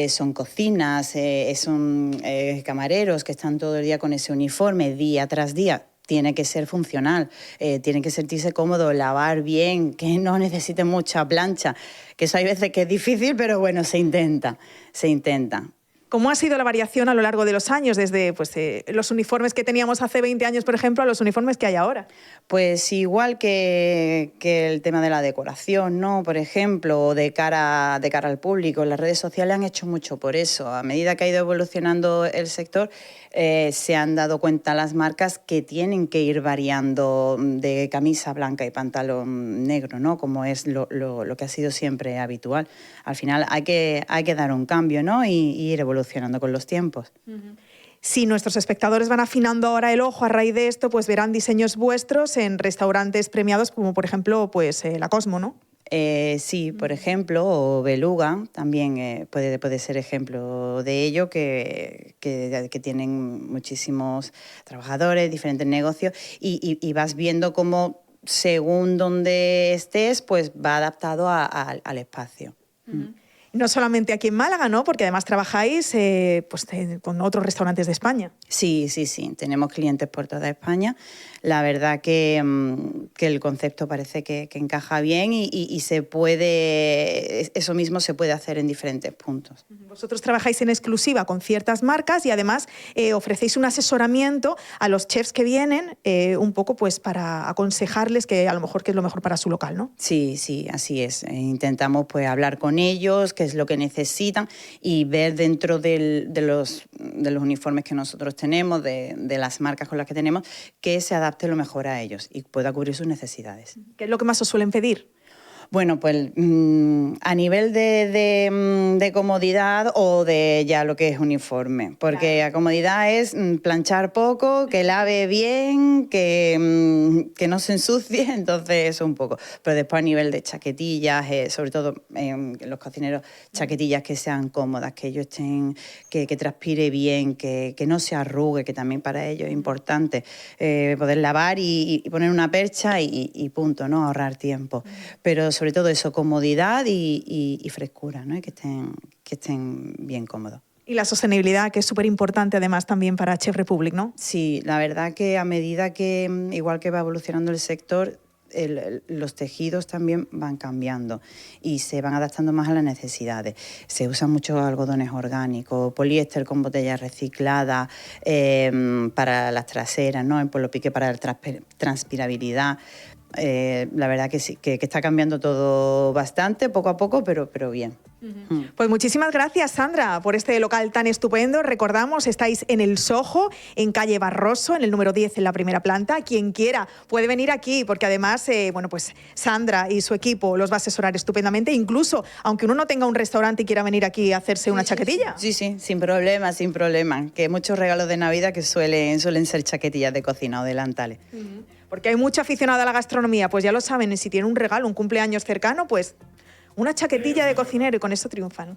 son cocinas, son camareros que están todo el día con ese uniforme, día tras día. Tiene que ser funcional, tiene que sentirse cómodo, lavar bien, que no necesite mucha plancha, que eso hay veces que es difícil, pero bueno, se intenta. ¿Cómo ha sido la variación a lo largo de los años, desde los uniformes que teníamos hace 20 años, por ejemplo, a los uniformes que hay ahora? Pues igual que el tema de la decoración, ¿no? Por ejemplo, de cara al público, las redes sociales han hecho mucho por eso. A medida que ha ido evolucionando el sector, se han dado cuenta las marcas que tienen que ir variando de camisa blanca y pantalón negro, ¿no? Como es lo que ha sido siempre habitual. Al final hay que dar un cambio, ¿no? Y ir evolucionando con los tiempos. Si nuestros espectadores van afinando ahora el ojo a raíz de esto, pues verán diseños vuestros en restaurantes premiados como, por ejemplo, la Cosmo, ¿no? Sí, por ejemplo, o Beluga también puede ser ejemplo de ello, que tienen muchísimos trabajadores, diferentes negocios, y vas viendo cómo según donde estés, pues va adaptado al espacio. No solamente aquí en Málaga, ¿no? Porque además trabajáis con otros restaurantes de España. Sí. Tenemos clientes por toda España. La verdad que el concepto parece que encaja bien y se puede, eso mismo se puede hacer en diferentes puntos. Vosotros trabajáis en exclusiva con ciertas marcas y además ofrecéis un asesoramiento a los chefs que vienen un poco pues para aconsejarles que a lo mejor qué es lo mejor para su local, ¿no? Sí, así es. Intentamos pues hablar con ellos, qué es lo que necesitan y ver dentro de los uniformes que nosotros tenemos, de las marcas con las que tenemos, que se adapte lo mejor a ellos y pueda cubrir sus necesidades. ¿Qué es lo que más os suelen pedir? Bueno, pues a nivel de comodidad o de ya lo que es uniforme, porque claro, a comodidad es planchar poco, que lave bien, que no se ensucie, entonces eso un poco. Pero después a nivel de chaquetillas, sobre todo los cocineros, chaquetillas que sean cómodas, que ellos estén, que transpire bien, que no se arrugue, que también para ellos es importante poder lavar y poner una percha y punto, ¿no? Ahorrar tiempo. Pero sobre todo eso, comodidad y frescura, ¿no? Y que estén bien cómodos. Y la sostenibilidad, que es súper importante además también para Chef Republic, ¿no? Sí, la verdad que a medida que, igual que va evolucionando el sector, los tejidos también van cambiando y se van adaptando más a las necesidades. Se usan muchos algodones orgánicos, poliéster con botellas recicladas para las traseras, ¿no? En Polo Piqué para la transpirabilidad. La verdad que sí, que está cambiando todo bastante, poco a poco, pero bien. Pues muchísimas gracias, Sandra, por este local tan estupendo. Recordamos, estáis en el Soho, en calle Barroso, en el número 10, en la primera planta. Quien quiera puede venir aquí, porque además, pues Sandra y su equipo los va a asesorar estupendamente. Incluso, aunque uno no tenga un restaurante y quiera venir aquí a hacerse una chaquetilla. Sí, sin problema. Que muchos regalos de Navidad que suelen ser chaquetillas de cocina o delantales. Porque hay mucha aficionada a la gastronomía, pues ya lo saben, si tiene un regalo, un cumpleaños cercano, pues una chaquetilla de cocinero y con eso triunfan.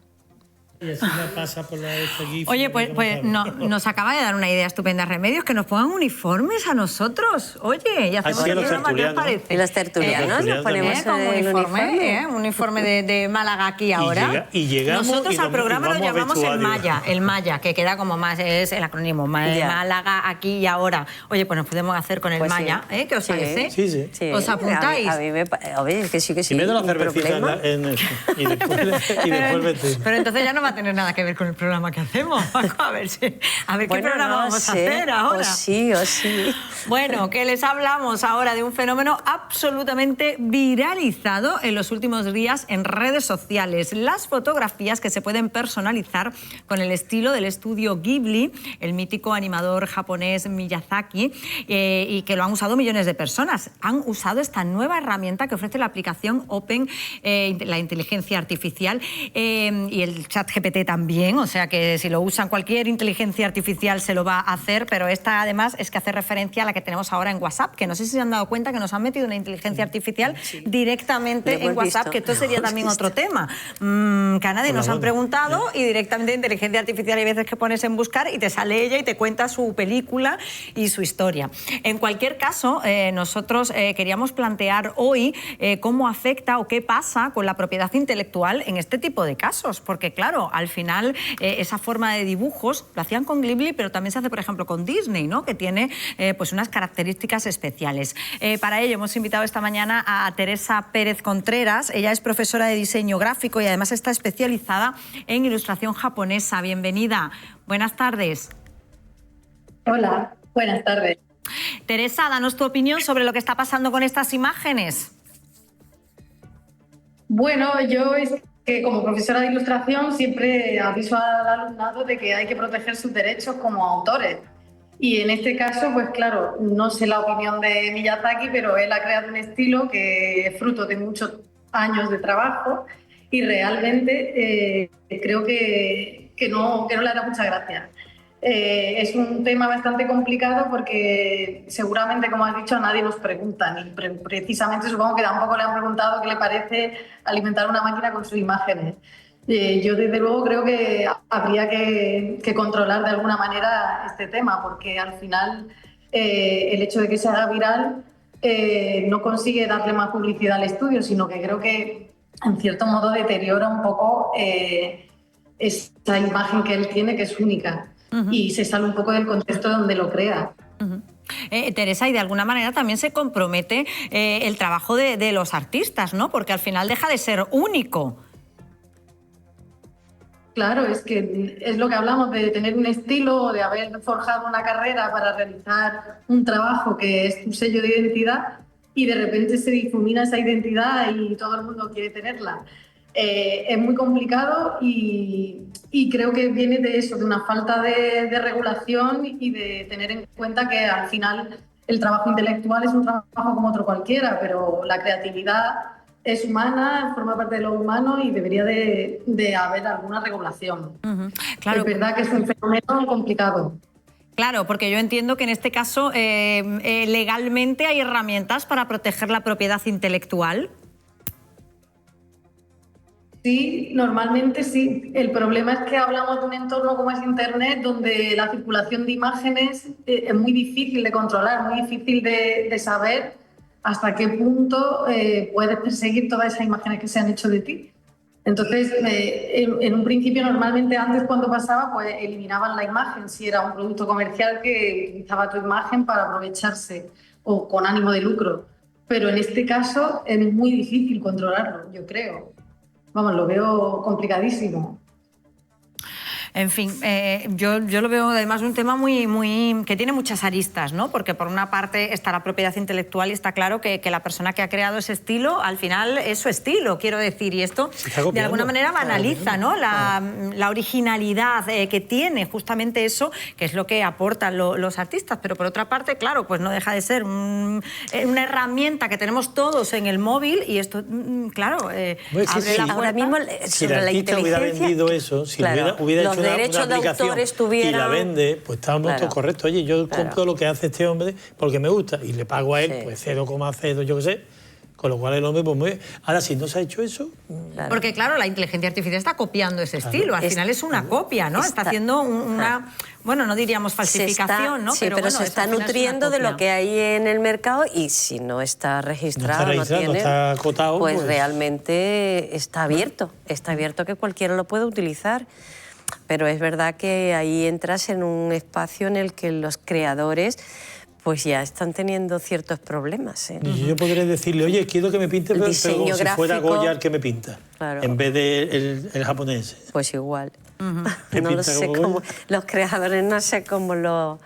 Y así me pasa por la GIF. Oye, pues nos acaba de dar una idea estupenda, Remedios, que nos pongan uniformes a nosotros. Oye, y hacemos el programa, ¿qué os parece? Y los tertulianos nos ponemos como uniforme de Málaga aquí ahora. Y llegamos, nosotros al programa lo llamamos el Maya, que queda como más, es el acrónimo, Málaga aquí y ahora. Oye, pues nos podemos hacer con el Maya, ¿eh? ¿Qué os parece? Sí. ¿Os apuntáis? A mí es que sí. Y meto la cervecita en eso. Y después vete. Pero entonces ya no va a tener nada que ver con el programa que hacemos. A ver qué programa vamos a hacer ahora. O sí. Bueno, que les hablamos ahora de un fenómeno absolutamente viralizado en los últimos días en redes sociales. Las fotografías que se pueden personalizar con el estilo del estudio Ghibli, el mítico animador japonés Miyazaki, y que lo han usado millones de personas. Han usado esta nueva herramienta que ofrece la aplicación Open, la inteligencia artificial, y el ChatGPT también, o sea que si lo usan cualquier inteligencia artificial se lo va a hacer, pero esta además es que hace referencia a la que tenemos ahora en WhatsApp, que no sé si se han dado cuenta que nos han metido una inteligencia artificial directamente en WhatsApp, que esto sería también otro tema. Que a nadie nos han preguntado y directamente inteligencia artificial hay veces que pones en buscar y te sale ella y te cuenta su película y su historia. En cualquier caso, nosotros queríamos plantear hoy cómo afecta o qué pasa con la propiedad intelectual en este tipo de casos, porque claro, al final esa forma de dibujos lo hacían con Ghibli, pero también se hace, por ejemplo, con Disney, ¿no? Que tiene pues unas características especiales. Para ello hemos invitado esta mañana a Teresa Pérez Contreras. Ella es profesora de diseño gráfico y además está especializada en ilustración japonesa. Bienvenida. Buenas tardes. Hola, buenas tardes. Teresa, danos tu opinión sobre lo que está pasando con estas imágenes. Bueno, yo es que como profesora de ilustración siempre aviso al alumnado de que hay que proteger sus derechos como autores. Y en este caso, pues claro, no sé la opinión de Miyazaki, pero él ha creado un estilo que es fruto de muchos años de trabajo y realmente creo que no le hará mucha gracia. Es un tema bastante complicado porque seguramente, como has dicho, a nadie nos pregunta, ni precisamente supongo que tampoco le han preguntado qué le parece alimentar una máquina con sus imágenes. Yo desde luego creo que habría que controlar de alguna manera este tema, porque al final el hecho de que se haga viral no consigue darle más publicidad al estudio, sino que creo que en cierto modo deteriora un poco esa imagen que él tiene, que es única, y se sale un poco del contexto donde lo crea. Teresa, y de alguna manera también se compromete el trabajo de los artistas, ¿no? Porque al final deja de ser único. Claro, es que es lo que hablamos de tener un estilo, de haber forjado una carrera para realizar un trabajo que es tu sello de identidad y de repente se difumina esa identidad y todo el mundo quiere tenerla. Es muy complicado y creo que viene de eso, de una falta de regulación y de tener en cuenta que al final el trabajo intelectual es un trabajo como otro cualquiera, pero la creatividad es humana, forma parte de lo humano y debería de haber alguna regulación. Claro. Es verdad que es un fenómeno complicado. Claro, porque yo entiendo que en este caso legalmente hay herramientas para proteger la propiedad intelectual. Sí, normalmente sí. El problema es que hablamos de un entorno como es Internet, donde la circulación de imágenes es muy difícil de controlar, muy difícil de saber hasta qué punto puedes perseguir todas esas imágenes que se han hecho de ti. Entonces, en un principio, normalmente antes cuando pasaba, pues eliminaban la imagen si era un producto comercial que utilizaba tu imagen para aprovecharse o con ánimo de lucro. Pero en este caso es muy difícil controlarlo, yo creo. Vamos, lo veo complicadísimo. En fin, yo lo veo además un tema que tiene muchas aristas, ¿no? Porque por una parte está la propiedad intelectual y está claro que la persona que ha creado ese estilo, al final es su estilo, quiero decir, y esto de alguna manera banaliza, ¿no? La originalidad que tiene justamente eso, que es lo que aportan los artistas, pero por otra parte, claro, pues no deja de ser una herramienta que tenemos todos en el móvil y esto, claro, abre la puerta. Ahora mismo, si el artista hubiera vendido eso, si hubiera hecho derechos de autor estuvieran... y la vende, pues estamos todos correctos. Oye, yo compro lo que hace este hombre porque me gusta y le pago a él pues 0,0, yo qué sé, con lo cual el hombre pues muy bien. Ahora, si no se ha hecho eso... Porque claro, la inteligencia artificial está copiando ese estilo, al final es una copia, ¿no? Está haciendo una... Bueno, no diríamos falsificación, ¿no? Sí, pero se está nutriendo de lo que hay en el mercado y si no está registrado, no está acotado, pues realmente está abierto que cualquiera lo puede utilizar. Pero es verdad que ahí entras en un espacio en el que los creadores pues ya están teniendo ciertos problemas. Y yo podré decirle, oye, quiero que me pinte, pero como si fuera Goya el que me pinta, en vez de el japonés. Pues igual. No lo sé cómo, los creadores no sé cómo lo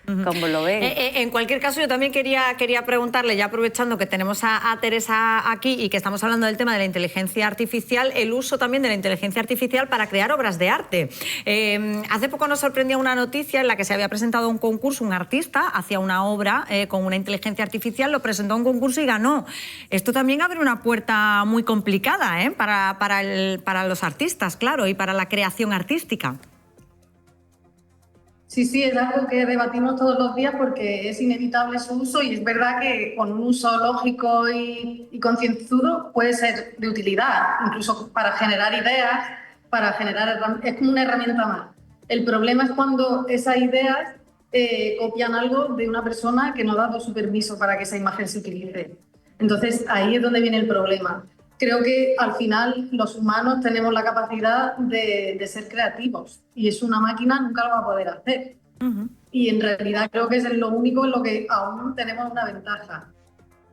ven. En cualquier caso, yo también quería preguntarle, ya aprovechando que tenemos a Teresa aquí y que estamos hablando del tema de la inteligencia artificial, el uso también de la inteligencia artificial para crear obras de arte. Hace poco nos sorprendía una noticia en la que se había presentado un concurso, un artista hacía una obra con una inteligencia artificial, lo presentó a un concurso y ganó. Esto también abre una puerta muy complicada para los artistas, claro, y para la creación artística. Sí, es algo que debatimos todos los días porque es inevitable su uso y es verdad que con un uso lógico y concienzudo puede ser de utilidad, incluso para generar ideas, es como una herramienta más. El problema es cuando esas ideas copian algo de una persona que no ha dado su permiso para que esa imagen se utilice. Entonces ahí es donde viene el problema. Creo que al final los humanos tenemos la capacidad de ser creativos y eso una máquina nunca lo va a poder hacer. Y en realidad creo que es lo único en lo que aún tenemos una ventaja.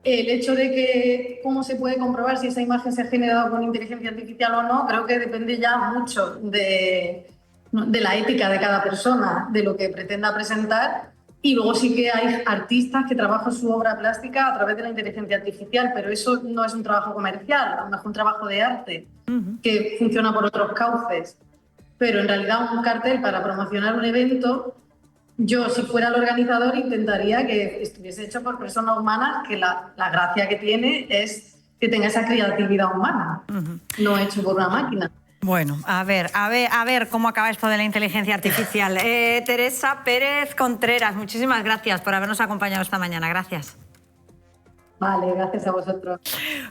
El hecho de que cómo se puede comprobar si esa imagen se ha generado con inteligencia artificial o no, creo que depende ya mucho de la ética de cada persona, de lo que pretenda presentar. Y luego sí que hay artistas que trabajan su obra plástica a través de la inteligencia artificial, pero eso no es un trabajo comercial, a lo mejor un trabajo de arte que funciona por otros cauces. Pero en realidad un cartel para promocionar un evento, yo si fuera el organizador intentaría que estuviese hecho por personas humanas, que la gracia que tiene es que tenga esa creatividad humana, no hecho por una máquina. Bueno, a ver cómo acaba esto de la inteligencia artificial. Teresa Pérez Contreras, muchísimas gracias por habernos acompañado esta mañana. Gracias. Vale, gracias a vosotros.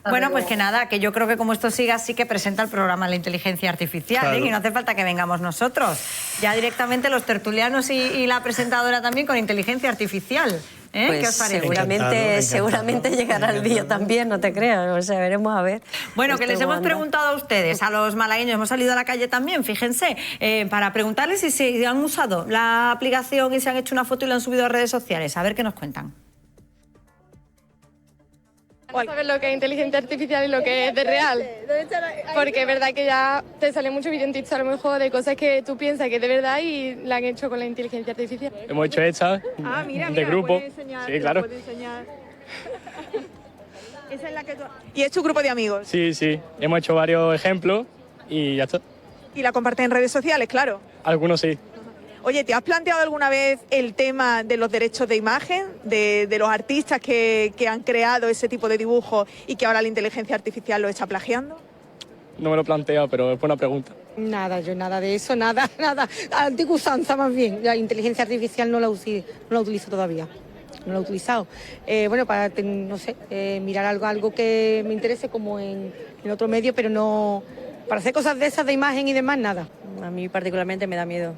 Bueno, pues que nada, que yo creo que como esto siga, sí que presenta el programa la inteligencia artificial, claro. Y no hace falta que vengamos nosotros. Ya directamente los tertulianos y la presentadora también con inteligencia artificial. Pues ¿Qué os parece? Seguramente llegará el día también, no te creas, o sea, veremos a ver. Bueno, que les hemos preguntado a ustedes, a los malagueños, hemos salido a la calle también, fíjense, para preguntarles si han usado la aplicación y se han hecho una foto y la han subido a redes sociales, a ver qué nos cuentan. Saber lo que es inteligencia artificial y lo que es de real, porque es verdad que ya te sale mucho vídeo en TikTok a lo mejor de cosas que tú piensas que es de verdad y la han hecho con la inteligencia artificial. Hemos hecho esta de grupo. Sí, claro. Esa es la que tú... ¿Y es tu grupo de amigos? Sí, hemos hecho varios ejemplos y ya está. ¿Y la comparten en redes sociales, claro? Algunos sí. Oye, ¿te has planteado alguna vez el tema de los derechos de imagen, de los artistas que han creado ese tipo de dibujos y que ahora la inteligencia artificial lo está plagiando? No me lo he planteado, pero es buena pregunta. Nada, yo nada de eso, nada. Antigua usanza más bien. La inteligencia artificial no la utilizo todavía. No la he utilizado. Bueno, para, no sé, mirar algo que me interese como en otro medio, pero no... Para hacer cosas de esas, de imagen y demás, nada. A mí particularmente me da miedo.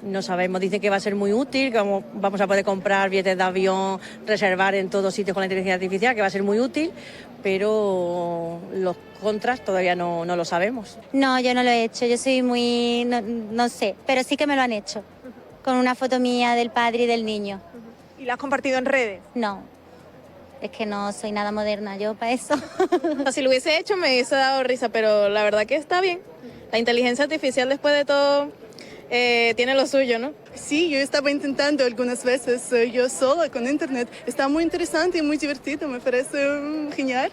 No sabemos, dicen que va a ser muy útil, que vamos a poder comprar billetes de avión, reservar en todos sitios con la inteligencia artificial, que va a ser muy útil, pero los contras todavía no lo sabemos. No, yo no lo he hecho, yo soy muy, no sé, pero sí que me lo han hecho, con una foto mía del padre y del niño. ¿Y la has compartido en redes? No, es que no soy nada moderna yo para eso. Si lo hubiese hecho me hubiese dado risa, pero la verdad que está bien. La inteligencia artificial después de todo... tiene lo suyo, ¿no? Sí, yo estaba intentando algunas veces yo sola con internet. Está muy interesante y muy divertido, me parece genial.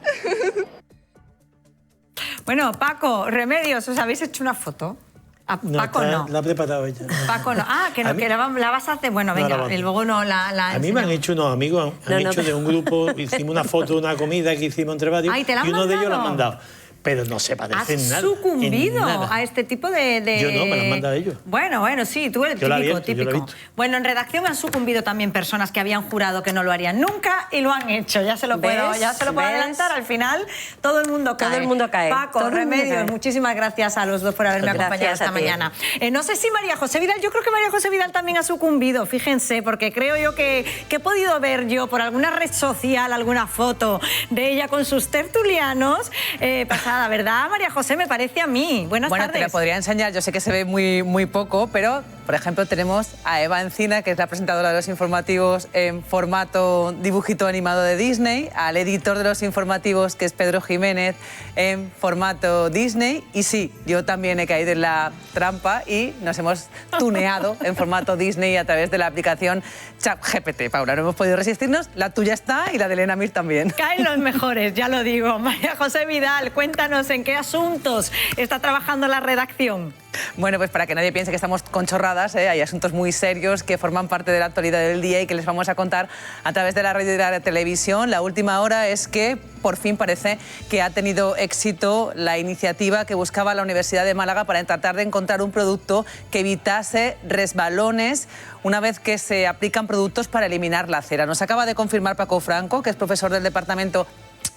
Bueno, Paco, Remedios, ¿os habéis hecho una foto? Paco no. La ha preparado ella. Paco no. Ah, que la vas a hacer. Bueno, venga, luego no la a mí me han hecho unos amigos, de un grupo, hicimos una foto de una comida que hicimos entre varios y uno de ellos lo han mandado. Pero no se parece en nada. ¿Has sucumbido a este tipo de...? Yo no, me lo han mandado ellos. Bueno, sí, tú eres típico. Bueno, en redacción han sucumbido también personas que habían jurado que no lo harían nunca y lo han hecho. Ya se lo puedo adelantar. Al final, todo el mundo cae. Todo el mundo cae. Paco, Remedios, muchísimas gracias a los dos por haberme acompañado esta mañana. No sé si María José Vidal, yo creo que María José Vidal también ha sucumbido, fíjense, porque creo yo que he podido ver yo por alguna red social alguna foto de ella con sus tertulianos pasada, ¿verdad, María José? Me parece a mí. Buenas tardes. Te lo podría enseñar, yo sé que se ve muy poco, pero, por ejemplo, tenemos a Eva Encina, que es la presentadora de los informativos en formato dibujito animado de Disney, al editor de los informativos, que es Pedro Jiménez, en formato Disney, y sí, yo también he caído en la trampa y nos hemos tuneado en formato Disney a través de la aplicación ChatGPT. Paula, no hemos podido resistirnos, la tuya está y la de Elena Mir también. Caen los mejores, ya lo digo. María José Vidal, cuéntanos en qué asuntos está trabajando la redacción. Bueno, pues para que nadie piense que estamos con chorradas, hay asuntos muy serios que forman parte de la actualidad del día y que les vamos a contar a través de la radio y de la televisión. La última hora es que por fin parece que ha tenido éxito la iniciativa que buscaba la Universidad de Málaga para tratar de encontrar un producto que evitase resbalones una vez que se aplican productos para eliminar la cera. Nos acaba de confirmar Paco Franco, que es profesor del Departamento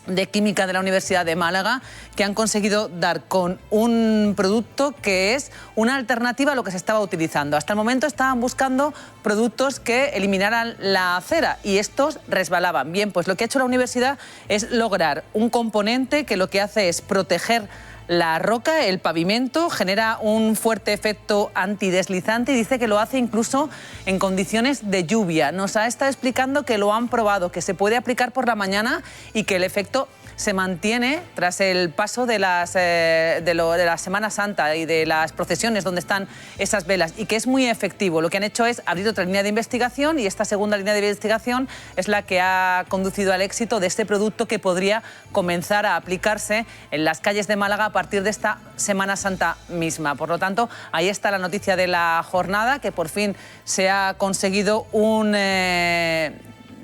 de Química de la Universidad de Málaga, que han conseguido dar con un producto que es una alternativa a lo que se estaba utilizando. Hasta el momento estaban buscando productos que eliminaran la cera y estos resbalaban. Bien, pues lo que ha hecho la universidad es lograr un componente que lo que hace es proteger la roca, el pavimento, genera un fuerte efecto antideslizante y dice que lo hace incluso en condiciones de lluvia. Nos ha estado explicando que lo han probado, que se puede aplicar por la mañana y que el efecto se mantiene tras el paso de la Semana Santa y de las procesiones donde están esas velas, y que es muy efectivo. Lo que han hecho es abrir otra línea de investigación y esta segunda línea de investigación es la que ha conducido al éxito de este producto que podría comenzar a aplicarse en las calles de Málaga a partir de esta Semana Santa misma. Por lo tanto, ahí está la noticia de la jornada, que por fin se ha conseguido un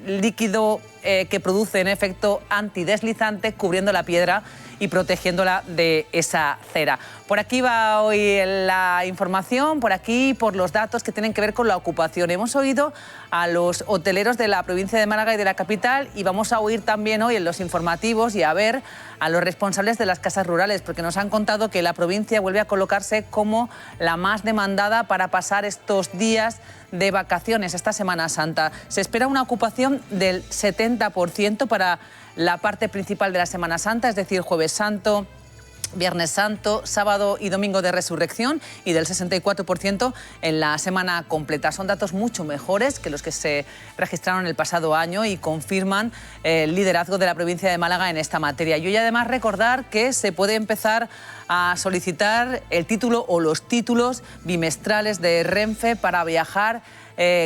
líquido que producen efecto antideslizante, cubriendo la piedra y protegiéndola de esa cera. Por aquí va hoy la información, por aquí por los datos que tienen que ver con la ocupación. Hemos oído a los hoteleros de la provincia de Málaga y de la capital, y vamos a oír también hoy en los informativos y a ver a los responsables de las casas rurales, porque nos han contado que la provincia vuelve a colocarse como la más demandada para pasar estos días de vacaciones, esta Semana Santa. Se espera una ocupación del 70% para la parte principal de la Semana Santa, es decir, Jueves Santo, Viernes Santo, sábado y domingo de resurrección, y del 64% en la semana completa. Son datos mucho mejores que los que se registraron el pasado año y confirman el liderazgo de la provincia de Málaga en esta materia. Y hoy además recordar que se puede empezar a solicitar el título o los títulos bimestrales de Renfe para viajar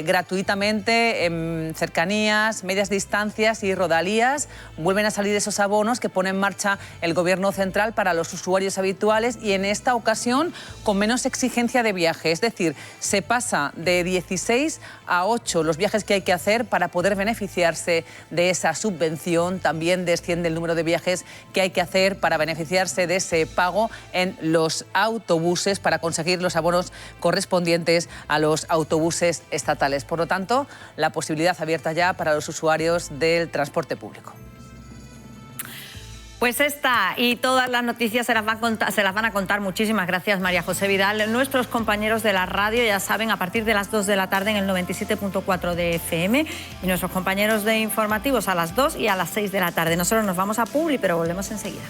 gratuitamente en cercanías, medias distancias y rodalías. Vuelven a salir esos abonos que pone en marcha el Gobierno central para los usuarios habituales, y en esta ocasión con menos exigencia de viaje. Es decir, se pasa de 16 a 8 los viajes que hay que hacer para poder beneficiarse de esa subvención. También desciende el número de viajes que hay que hacer para beneficiarse de ese pago en los autobuses, para conseguir los abonos correspondientes a los autobuses estatales. Por lo tanto, la posibilidad abierta ya para los usuarios del transporte público. Pues esta y todas las noticias se las van a contar. Muchísimas gracias, María José Vidal. Nuestros compañeros de la radio, ya saben, a partir de las 2 de la tarde en el 97.4 de FM, y nuestros compañeros de informativos a las 2 y a las 6 de la tarde. Nosotros nos vamos a Publi, pero volvemos enseguida.